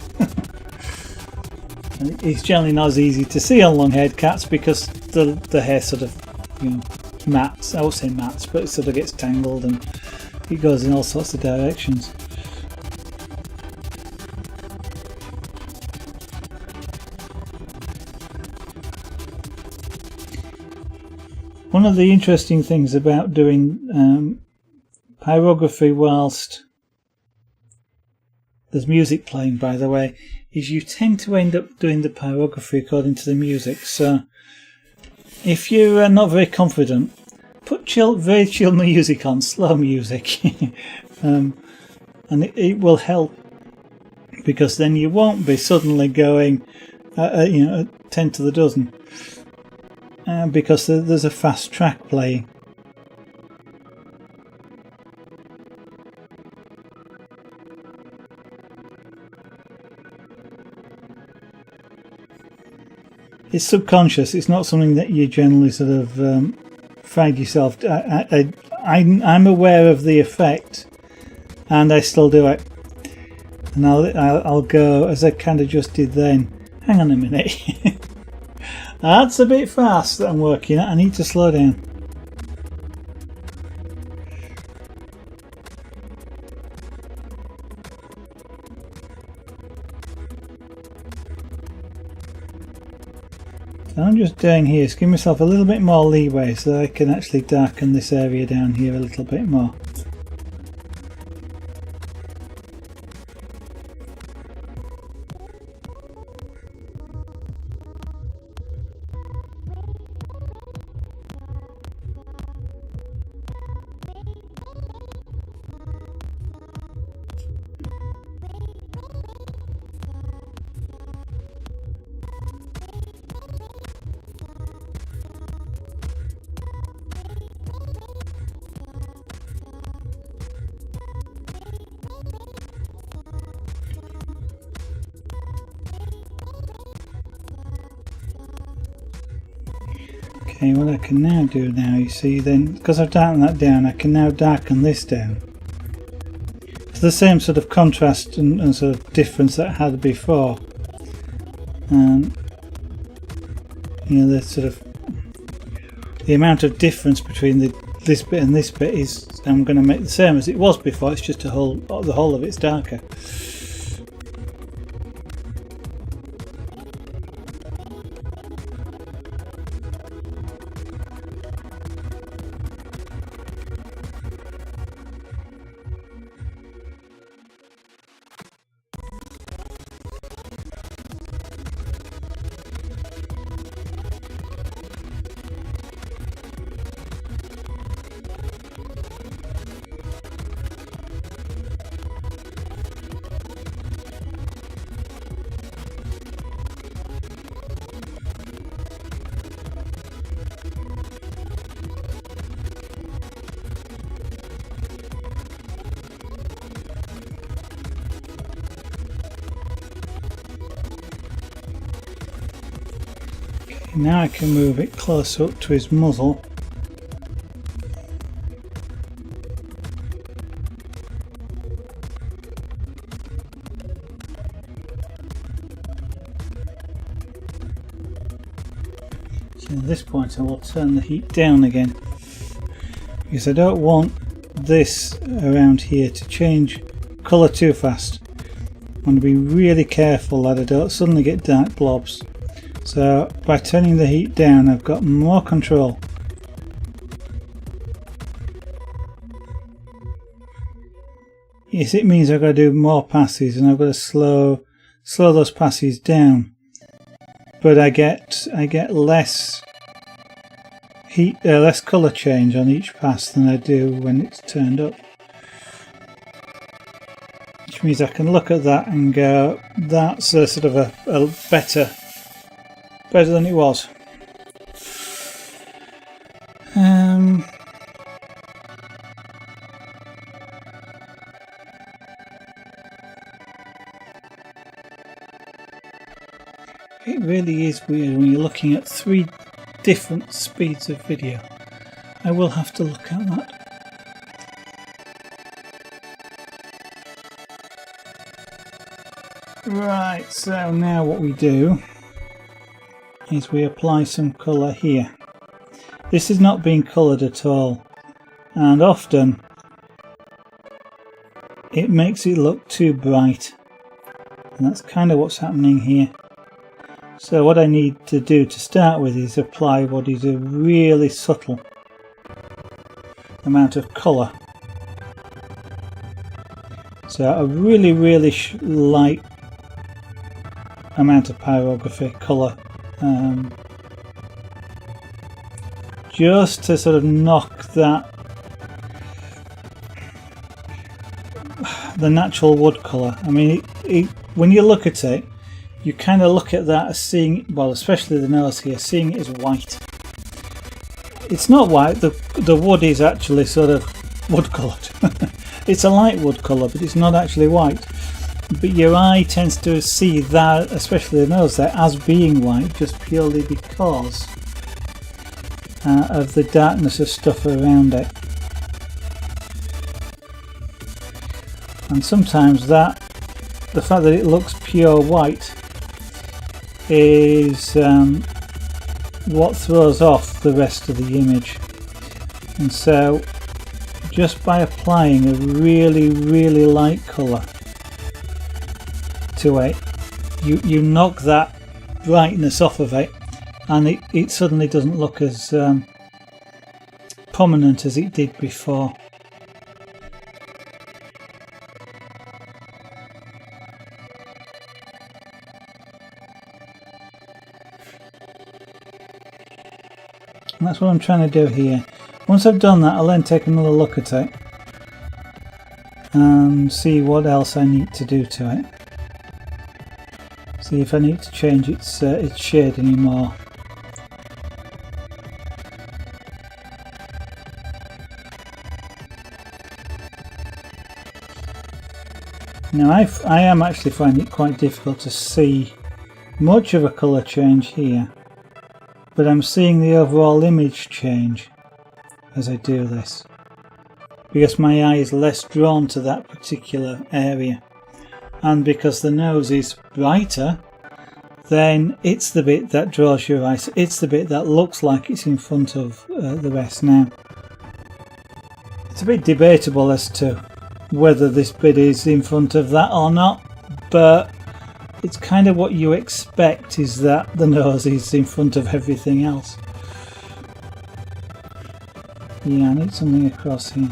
And it's generally not as easy to see on long haired cats because the hair sort of, you know, mats. I won't say mats, but it sort of gets tangled and it goes in all sorts of directions. One of the interesting things about doing pyrography whilst there's music playing, by the way, is you tend to end up doing the pyrography according to the music. So if you're not very confident, put very chill music on, slow music, and it will help, because then you won't be suddenly going, you know, 10 to the dozen, because there's a fast track playing. It's subconscious. It's not something that you generally sort of find yourself. I'm aware of the effect, and I still do it. And I'll go, as I kind of just did then. Hang on a minute. That's a bit fast that I'm working at. I need to slow down. So I'm just doing here is give myself a little bit more leeway so that I can actually darken this area down here a little bit more. Okay, what I can now do now, you see, then because I've darkened that down, I can now darken this down. It's the same sort of contrast and sort of difference that I had before. And you know, the sort of the amount of difference between this bit and this bit is, I'm going to make the same as it was before. It's just the whole of it's darker. Now I can move it close up to his muzzle. So at this point I will turn the heat down again, because I don't want this around here to change colour too fast. I want to be really careful that I don't suddenly get dark blobs. So by turning the heat down, I've got more control. Yes, it means I've got to do more passes, and I've got to slow those passes down. But I get less heat, less colour change on each pass than I do when it's turned up. Which means I can look at that and go, that's a sort of a better than it was. It really is weird when you're looking at 3 different speeds of video. I will have to look at that. Right, so now what we do is we apply some colour here. This is not being coloured at all, and often it makes it look too bright, and that's kind of what's happening here. So what I need to do to start with is apply what is a really subtle amount of colour. So a really light amount of pyrography colour, just to sort of knock that the natural wood colour. I mean, when you look at it, you kind of look at that as seeing, well, especially the nose here, seeing it as white. It's not white. The wood is actually sort of wood coloured. It's a light wood colour, but it's not actually white. But your eye tends to see that, especially the nose there, as being white, just purely because of the darkness of stuff around it. And sometimes the fact that it looks pure white is what throws off the rest of the image. And so just by applying a really light colour to it, you knock that brightness off of it, and it suddenly doesn't look as prominent as it did before. And that's what I'm trying to do here. Once I've done that, I'll then take another look at it and see what else I need to do to it. See if I need to change its shade anymore. Now I am actually finding it quite difficult to see much of a colour change here, but I'm seeing the overall image change as I do this, because my eye is less drawn to that particular area, and because the nose is brighter, then it's the bit that draws your eye. It's the bit that looks like it's in front of the rest. Now, it's a bit debatable as to whether this bit is in front of that or not, but it's kind of what you expect, is that the nose is in front of everything else. Yeah, I need something across here.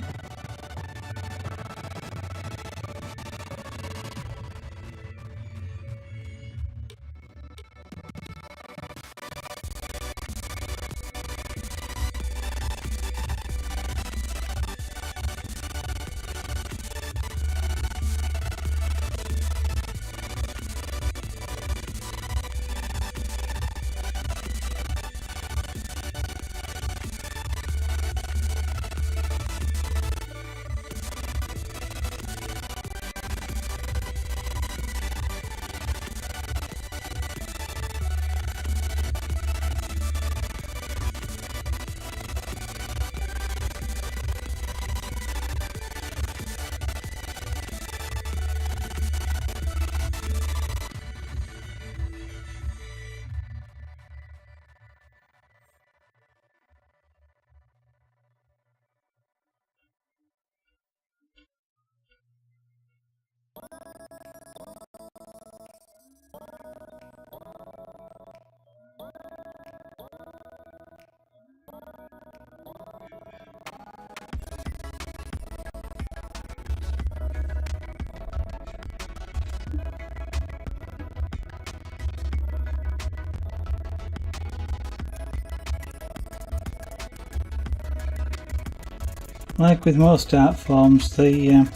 Like with most art forms, the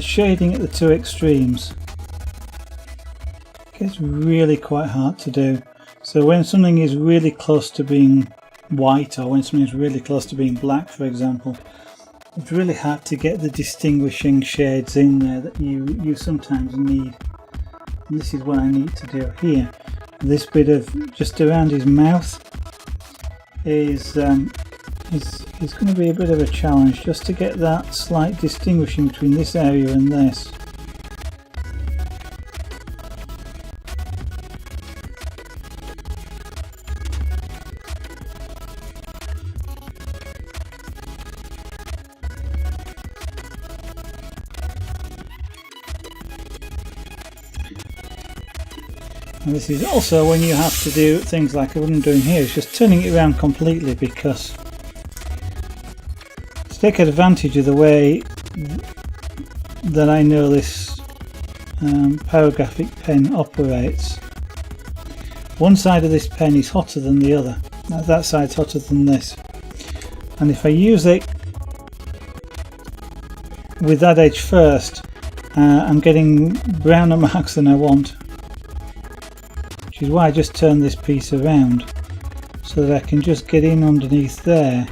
shading at the two extremes gets really quite hard to do. So when something is really close to being white, or when something is really close to being black, for example, it's really hard to get the distinguishing shades in there that you sometimes need. And this is what I need to do here. This bit of just around his mouth is going to be a bit of a challenge, just to get that slight distinguishing between this area and this. And this is also when you have to do things like what I'm doing here, is just turning it around completely, because to take advantage of the way that I know this pyrographic pen operates, one side of this pen is hotter than the other. That side's hotter than this, and if I use it with that edge first, I'm getting browner marks than I want, which is why I just turn this piece around so that I can just get in underneath there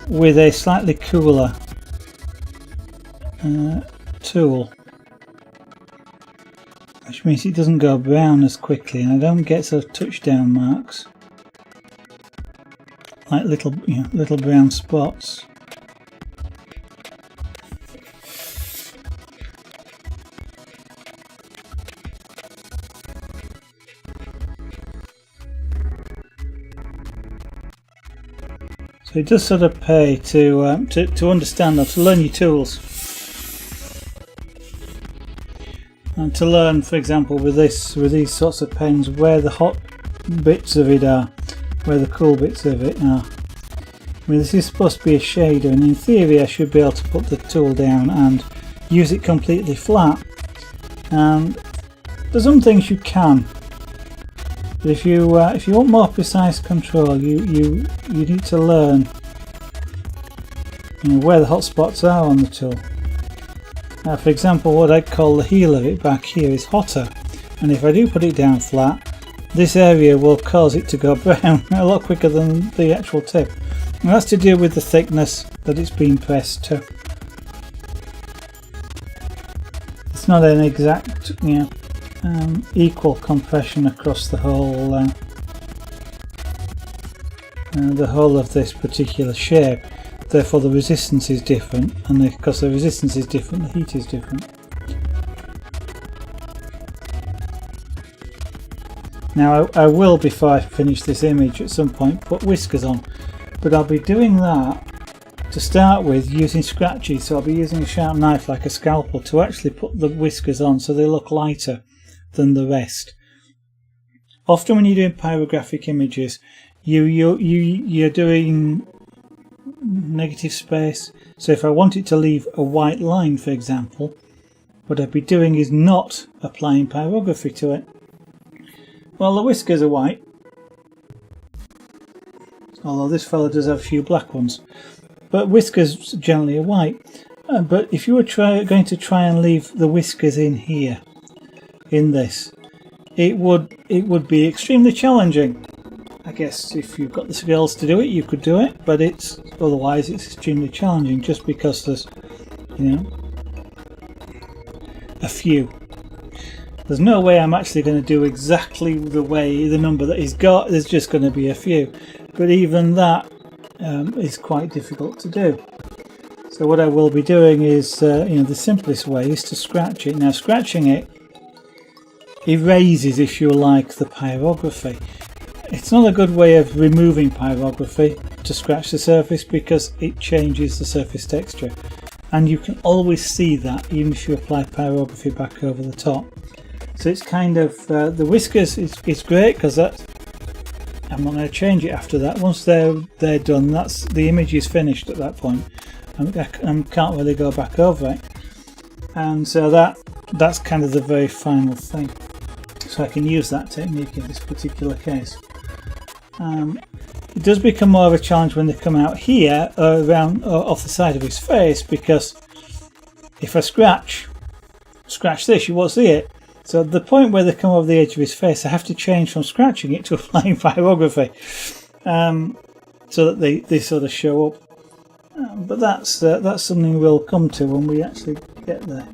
with a slightly cooler tool, which means it doesn't go brown as quickly and I don't get sort of touchdown marks like little brown spots. So it does sort of pay to understand that, to learn your tools, and to learn, for example, with these sorts of pens, where the hot bits of it are, where the cool bits of it are. I mean, this is supposed to be a shader, and in theory I should be able to put the tool down and use it completely flat. And for some things you can. But if you want more precise control, you need to learn where the hot spots are on the tool. Now, for example, what I call the heel of it back here is hotter, and if I do put it down flat, this area will cause it to go brown a lot quicker than the actual tip. And that's to do with the thickness that it's been pressed to. It's not an exact, equal compression across the whole of this particular shape. Therefore the resistance is different, and because the resistance is different, the heat is different. Now I will, before I finish this image, at some point put whiskers on, but I'll be doing that to start with using scratches. So I'll be using a sharp knife like a scalpel to actually put the whiskers on so they look lighter than the rest. Often when you're doing pyrographic images, you're doing negative space. So if I wanted to leave a white line, for example, what I'd be doing is not applying pyrography to it. Well, the whiskers are white, although this fella does have a few black ones, but whiskers generally are white. But if you were going to try and leave the whiskers in here, in this, it would be extremely challenging. I guess if you've got the skills to do it, you could do it, but otherwise it's extremely challenging, just because there's a few. There's no way I'm actually going to do exactly the number that he's got. There's just going to be a few, but even that is quite difficult to do. So what I will be doing is, the simplest way is to scratch it. Now, scratching it erases, if you like, the pyrography. It's not a good way of removing pyrography to scratch the surface, because it changes the surface texture, and you can always see that even if you apply pyrography back over the top. So it's kind of the whiskers is great, because I'm not going to change it after that. Once they're done, that's the image is finished at that point, and I can't really go back over it. And so that's kind of the very final thing. So I can use that technique in this particular case. It does become more of a challenge when they come out here, around off the side of his face, because if I scratch this, you won't see it. So at the point where they come over the edge of his face, I have to change from scratching it to applying pyrography, so that they sort of show up. But that's something we'll come to when we actually get there.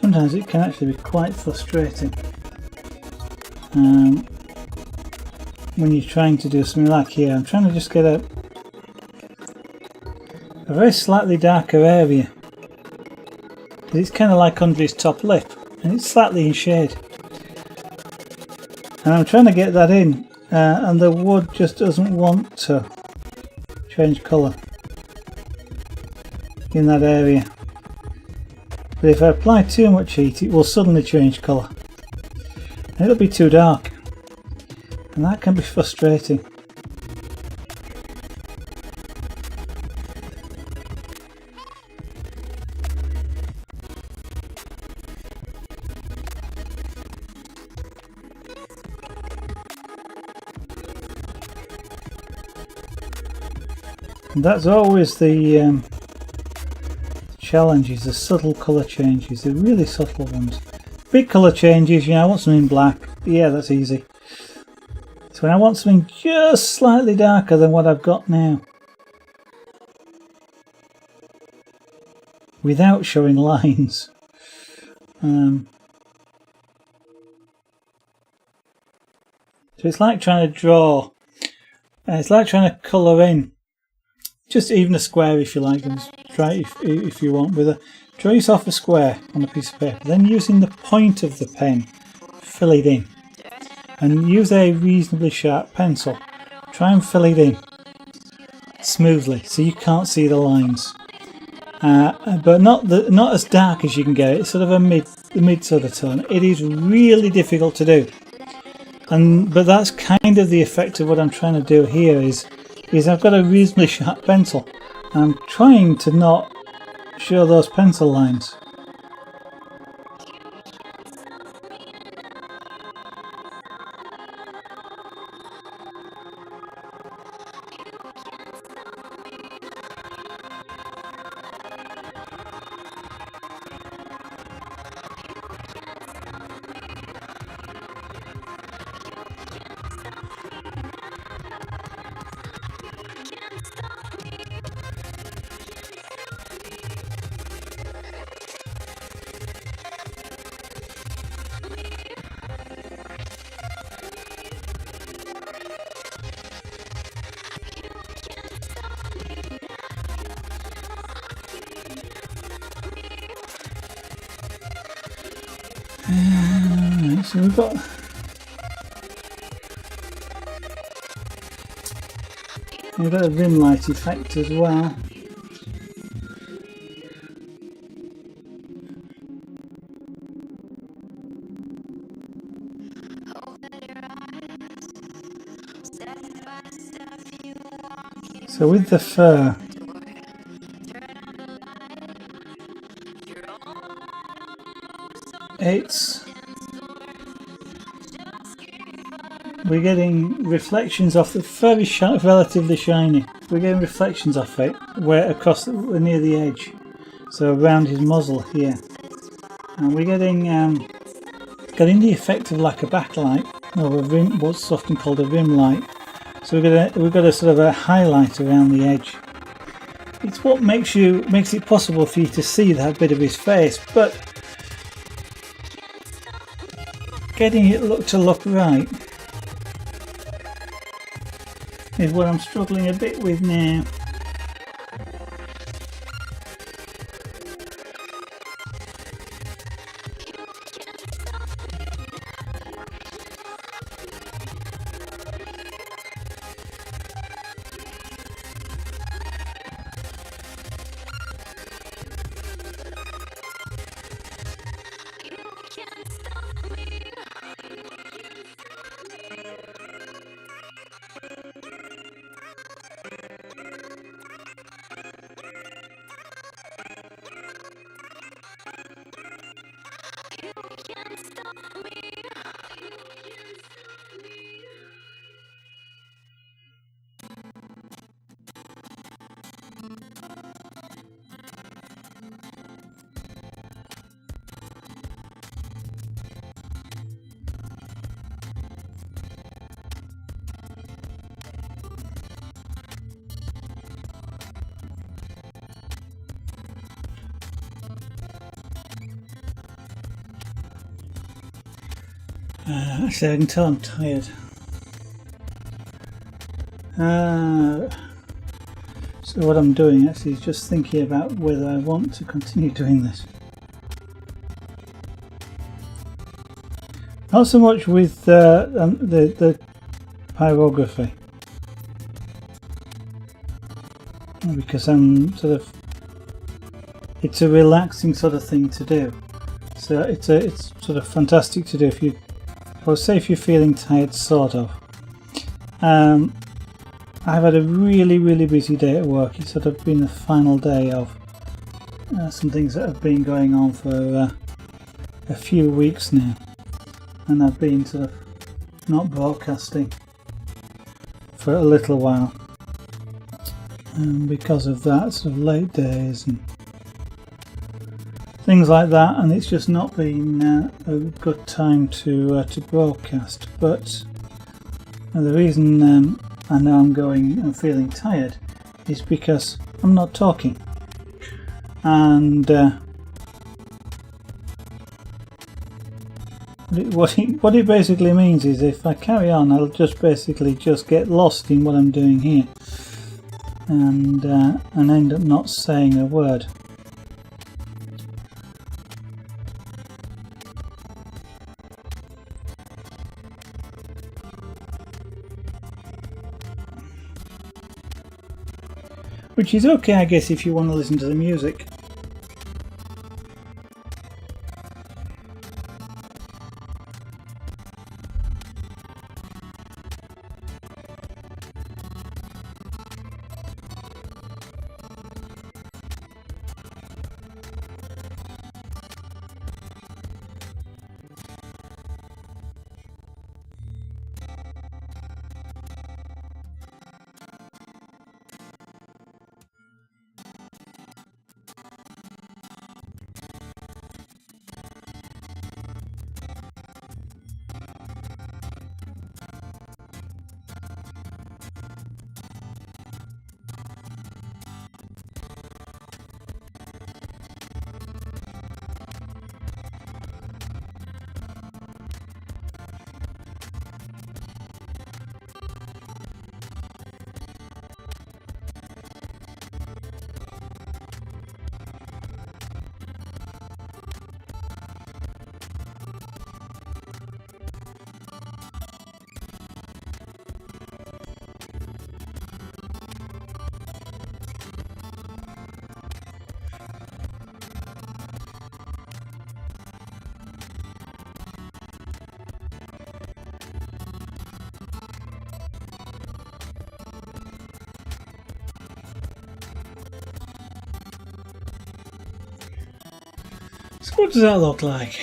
sometimes it can actually be quite frustrating when you're trying to do something like here. I'm trying to just get a very slightly darker area. It's kind of like under his top lip, and it's slightly in shade. And I'm trying to get that in, and the wood just doesn't want to change colour in that area. But if I apply too much heat, it will suddenly change colour. And it'll be too dark. And that can be frustrating. And that's always the challenge, is the subtle colour changes, the really subtle ones. Big colour changes, you know, I want something black, yeah, that's easy. So when I want something just slightly darker than what I've got now, without showing lines. So it's like trying to draw, it's like trying to colour in just even a square, if you like. Just try it if you want. Draw yourself a square on a piece of paper, then using the point of the pen, fill it in. And use a reasonably sharp pencil. Try and fill it in smoothly so you can't see the lines. But not as dark as you can get it. It's sort of a mid sort of tone. It is really difficult to do. But that's kind of the effect of what I'm trying to do here is I've got a reasonably sharp pencil. I'm trying to not show those pencil lines. So we've got a rim light effect as well. So with the fur, we're getting reflections off the fur is relatively shiny. We're getting reflections off it where across near the edge, so around his muzzle here, and we're getting the effect of like a backlight or a rim, what's often called a rim light. So we've got a sort of a highlight around the edge. It's what makes it possible for you to see that bit of his face, but getting it to look right is what I'm struggling a bit with now. Actually, I can tell I'm tired. So what I'm doing actually is just thinking about whether I want to continue doing this. Not so much with the pyrography, because I'm it's a relaxing sort of thing to do. So it's sort of fantastic to do if you, or say if you're feeling tired, sort of. I've had a really busy day at work. It's sort of been the final day of some things that have been going on for a few weeks now, and I've been sort of not broadcasting for a little while because of that, sort of late days and things like that, and it's just not been a good time to broadcast. But the reason I know I'm feeling tired is because I'm not talking, and what it basically means is if I carry on, I'll just basically get lost in what I'm doing here and end up not saying a word. Which is okay, I guess, if you want to listen to the music. So what does that look like?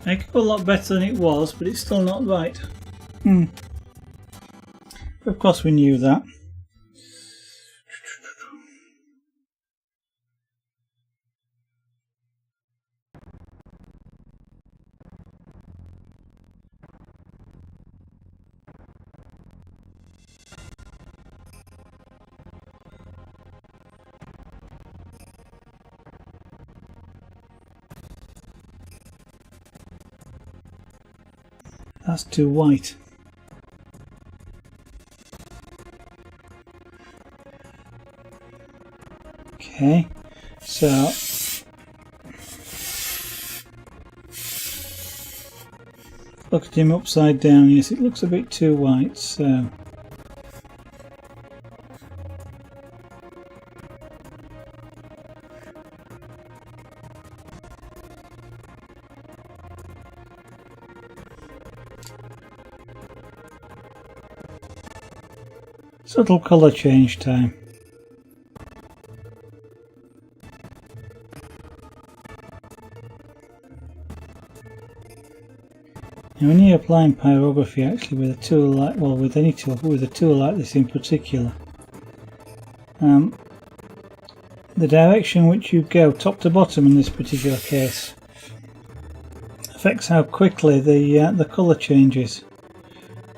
Make it a lot better than it was, but it's still not right. Of course we knew that. That's too white. Okay, so look at him upside down. Yes, it looks a bit too white, so subtle colour change time. Now when you're applying pyrography actually with a tool like, well, with any tool, but with a tool like this in particular, the direction which you go, top to bottom in this particular case, affects how quickly the colour changes,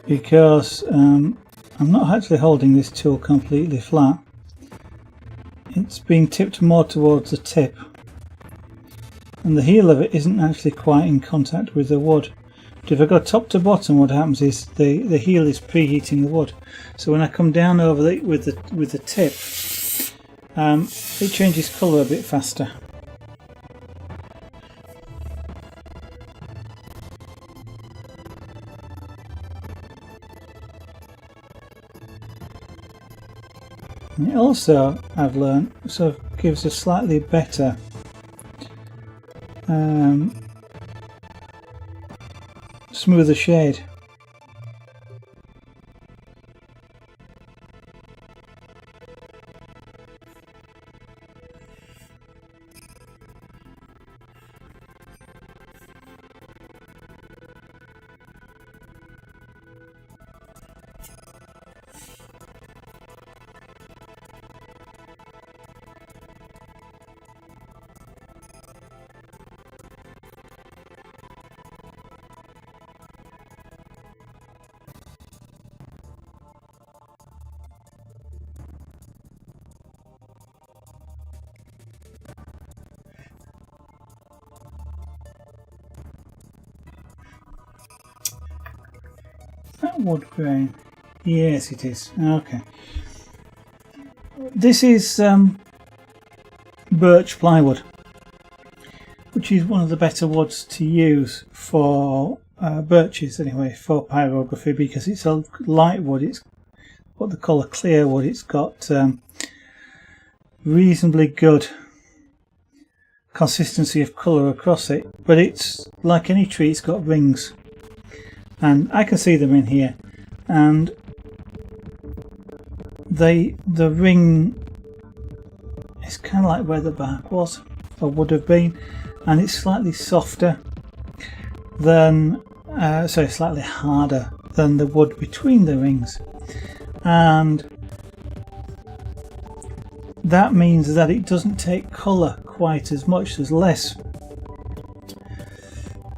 because I'm not actually holding this tool completely flat. It's being tipped more towards the tip, and the heel of it isn't actually quite in contact with the wood. But if I go top to bottom, what happens is the heel is preheating the wood. So when I come down over it with the tip, it changes colour a bit faster. And it also, I've learned, sort of gives a slightly better smoother shade. That wood grain, yes it is. Okay, this is birch plywood, which is one of the better woods to use for birches anyway, for pyrography, because it's a light wood. It's what they call a clear wood. It's got reasonably good consistency of colour across it, but it's like any tree, it's got rings, and I can see them in here, and the ring is kind of like where the bark was or would have been, and it's slightly softer than slightly harder than the wood between the rings, and that means that it doesn't take colour quite as much. There's less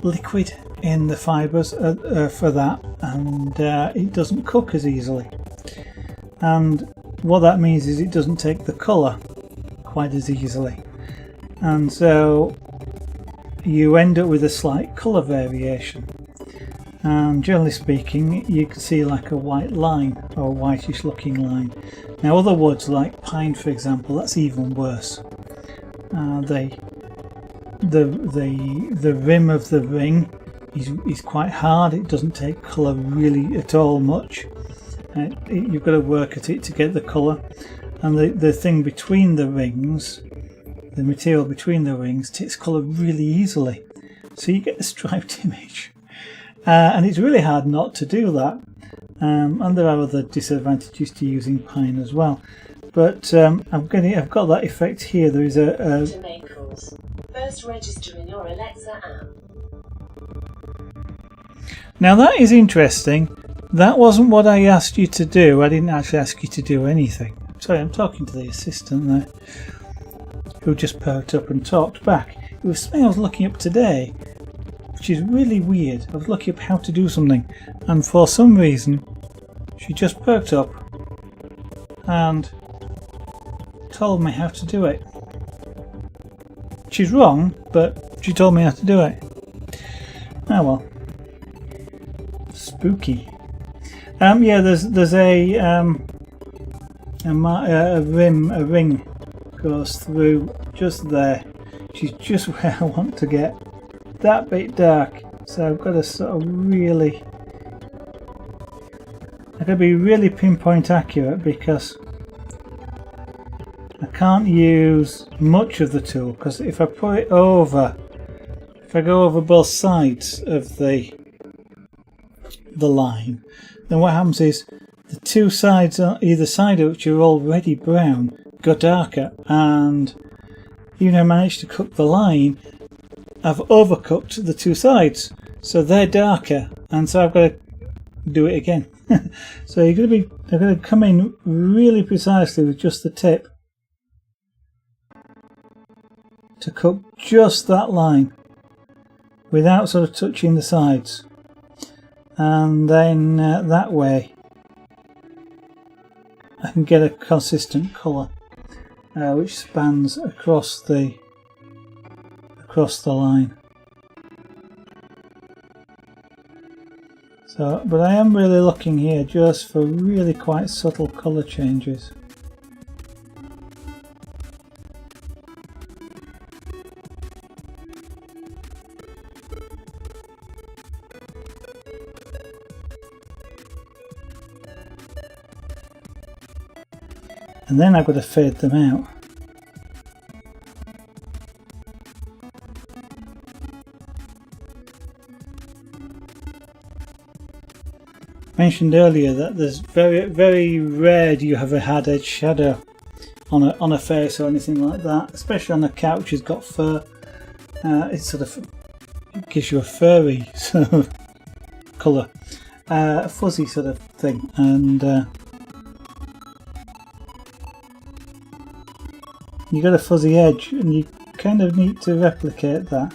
liquid in the fibres for that, and it doesn't cook as easily, and what that means is it doesn't take the colour quite as easily, and so you end up with a slight colour variation, and generally speaking you can see like a white line or a whitish looking line. Now other woods like pine, for example, that's even worse. The rim of the ring is quite hard. It doesn't take colour really at all much. You've got to work at it to get the colour, and the thing between the rings, the material between the rings, takes colour really easily, so you get a striped image, and it's really hard not to do that, and there are other disadvantages to using pine as well, but I've got that effect here. There is To make calls, first register in your Alexa app. Now that is interesting. That wasn't what I asked you to do. I didn't actually ask you to do anything. Sorry, I'm talking to the assistant there, who just perked up and talked back. It was something I was looking up today, which is really weird. I was looking up how to do something, and for some reason she just perked up and told me how to do it. She's wrong, but she told me how to do it. Oh well. Spooky. Yeah, there's a ring goes through just there, which is just where I want to get that bit dark. So I've got to sort of really, I've got to be really pinpoint accurate, because I can't use much of the tool, because if I put it over, if I go over both sides of the line, then what happens is the two sides on either side of which are already brown go darker, and even though I managed to cook the line, I've overcooked the two sides, so they're darker, and so I've got to do it again. So you're going to come in really precisely with just the tip to cook just that line, without sort of touching the sides, and then that way I can get a consistent colour which spans across the line. So, but I am really looking here just for really quite subtle colour changes. And then I've got to fade them out. Mentioned earlier that there's very rare do you have a hard edge shadow on a face or anything like that, especially on a cat which has got fur. It sort of gives you a furry sort of colour, a fuzzy sort of thing, and you got a fuzzy edge, and you kind of need to replicate that.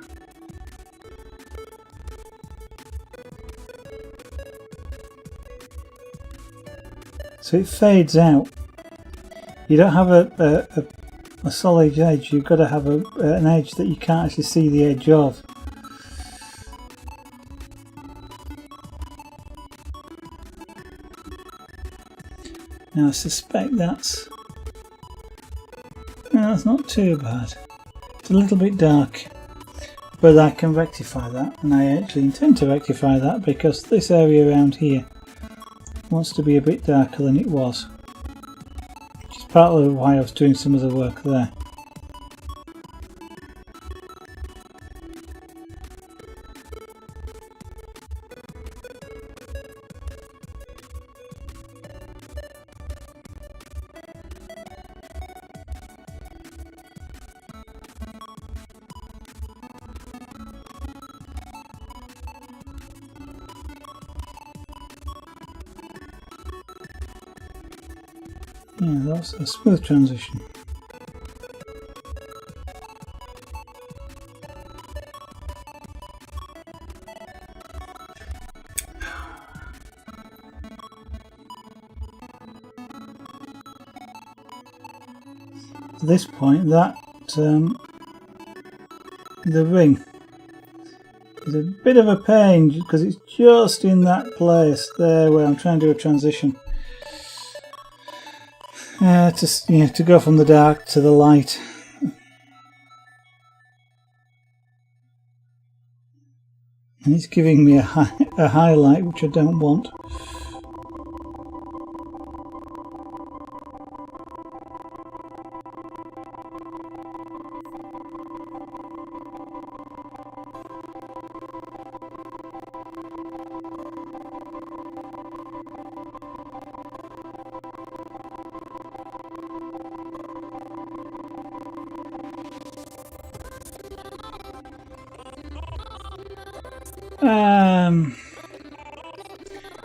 So it fades out. You don't have a solid edge, you've got to have an edge that you can't actually see the edge of. Now I suspect that's not too bad. It's a little bit dark, but I can rectify that, and I actually intend to rectify that because this area around here wants to be a bit darker than it was, which is partly why I was doing some of the work there. Yeah, that's a smooth transition. At this point, that the ring is a bit of a pain because it's just in that place there where I'm trying to do a transition. To go from the dark to the light. And it's giving me a highlight which I don't want.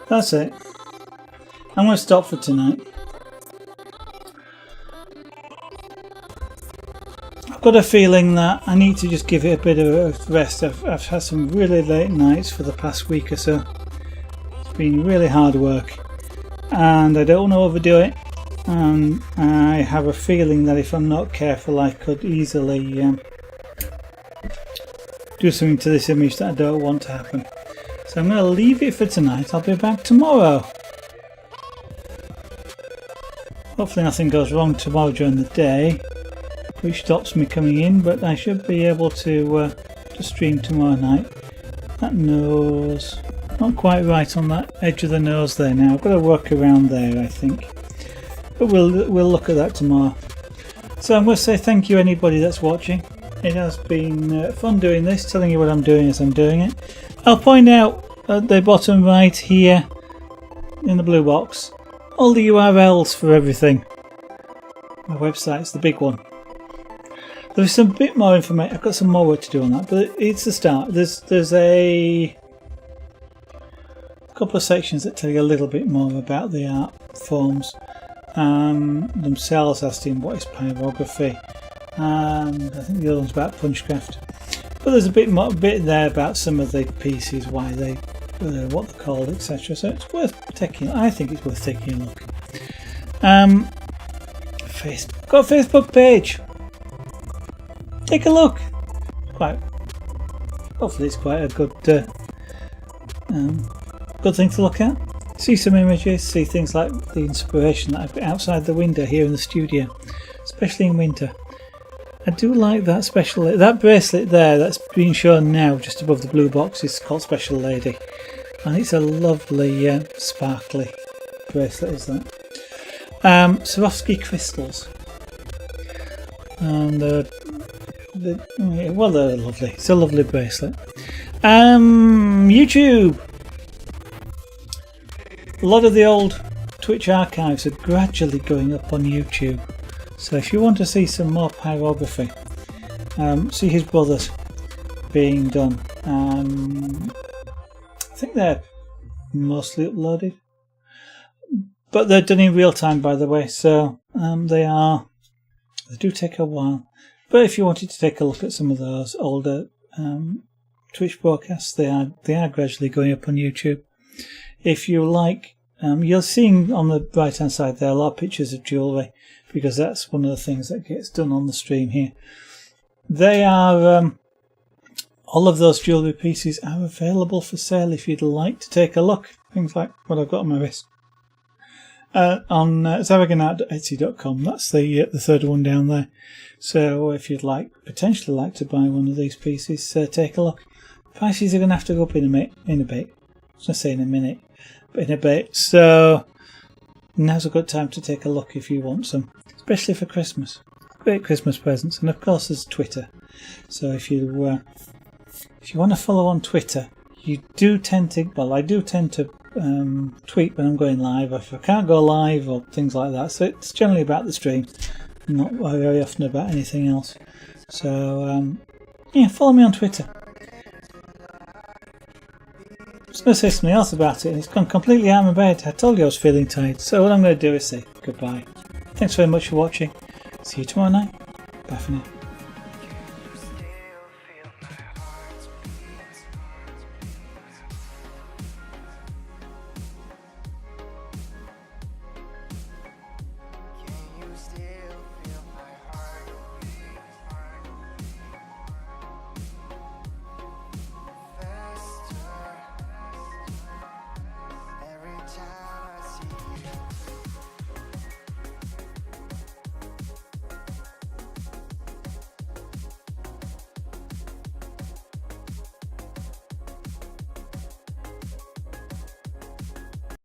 That's it. I'm going to stop for tonight. I've got a feeling that I need to just give it a bit of a rest. I've had some really late nights for the past week or so. It's been really hard work, and I don't want to overdo it. And I have a feeling that if I'm not careful, I could easily do something to this image that I don't want to happen. So I'm going to leave it for tonight. I'll be back tomorrow. Hopefully nothing goes wrong tomorrow during the day, which stops me coming in, but I should be able to stream tomorrow night. That nose, not quite right on that edge of the nose there now. I've got to work around there, I think. But we'll look at that tomorrow. So I'm going to say thank you anybody that's watching. It has been fun doing this, telling you what I'm doing as I'm doing it. I'll point out at the bottom right here in the blue box all the URLs for everything. My website's the big one. There's some bit more information. I've got some more work to do on that, but it's the start. There's a couple of sections that tell you a little bit more about the art forms themselves, asking what is pyrography, and I think the other one's about punchcraft. But there's a bit there about some of the pieces, why they, what they're called, etc. So it's worth taking. I think it's worth taking a look. Got a Facebook page. Take a look. Hopefully it's quite a good thing to look at. See some images, see things like the inspiration that I've got outside the window here in the studio, especially in winter. I do like that bracelet there that's being shown now just above the blue box is called Special Lady, and it's a lovely sparkly bracelet, is that? Swarovski crystals, and they're lovely. It's a lovely bracelet. YouTube. A lot of the old Twitch archives are gradually going up on YouTube, so if you want to see some more pyrography, see his brothers being done. I think they're mostly uploaded, but they're done in real time, by the way, so they do take a while. But if you wanted to take a look at some of those older Twitch broadcasts, they are gradually going up on YouTube. If you like, you're seeing on the right hand side there a lot of pictures of jewellery, because that's one of the things that gets done on the stream here. They are all of those jewellery pieces are available for sale if you'd like to take a look. Things like what I've got on my wrist on zaragonart.etsy.com. That's the third one down there. So if you'd potentially like to buy one of these pieces, take a look. Prices are going to have to go up in a bit. I was going to say in a minute, but in a bit. So now's a good time to take a look if you want some, especially for Christmas. Great Christmas presents. And of course there's Twitter. So if you want to follow on Twitter, you do tend to, well, I do tend to tweet when I'm going live, or if I can't go live or things like that. So it's generally about the stream, not very often about anything else. So yeah, follow me on Twitter. I was going to say something else about it, and it's gone completely out of my bed. I told you I was feeling tired, so what I'm going to do is say goodbye. Thanks very much for watching. See you tomorrow night. Bye for now.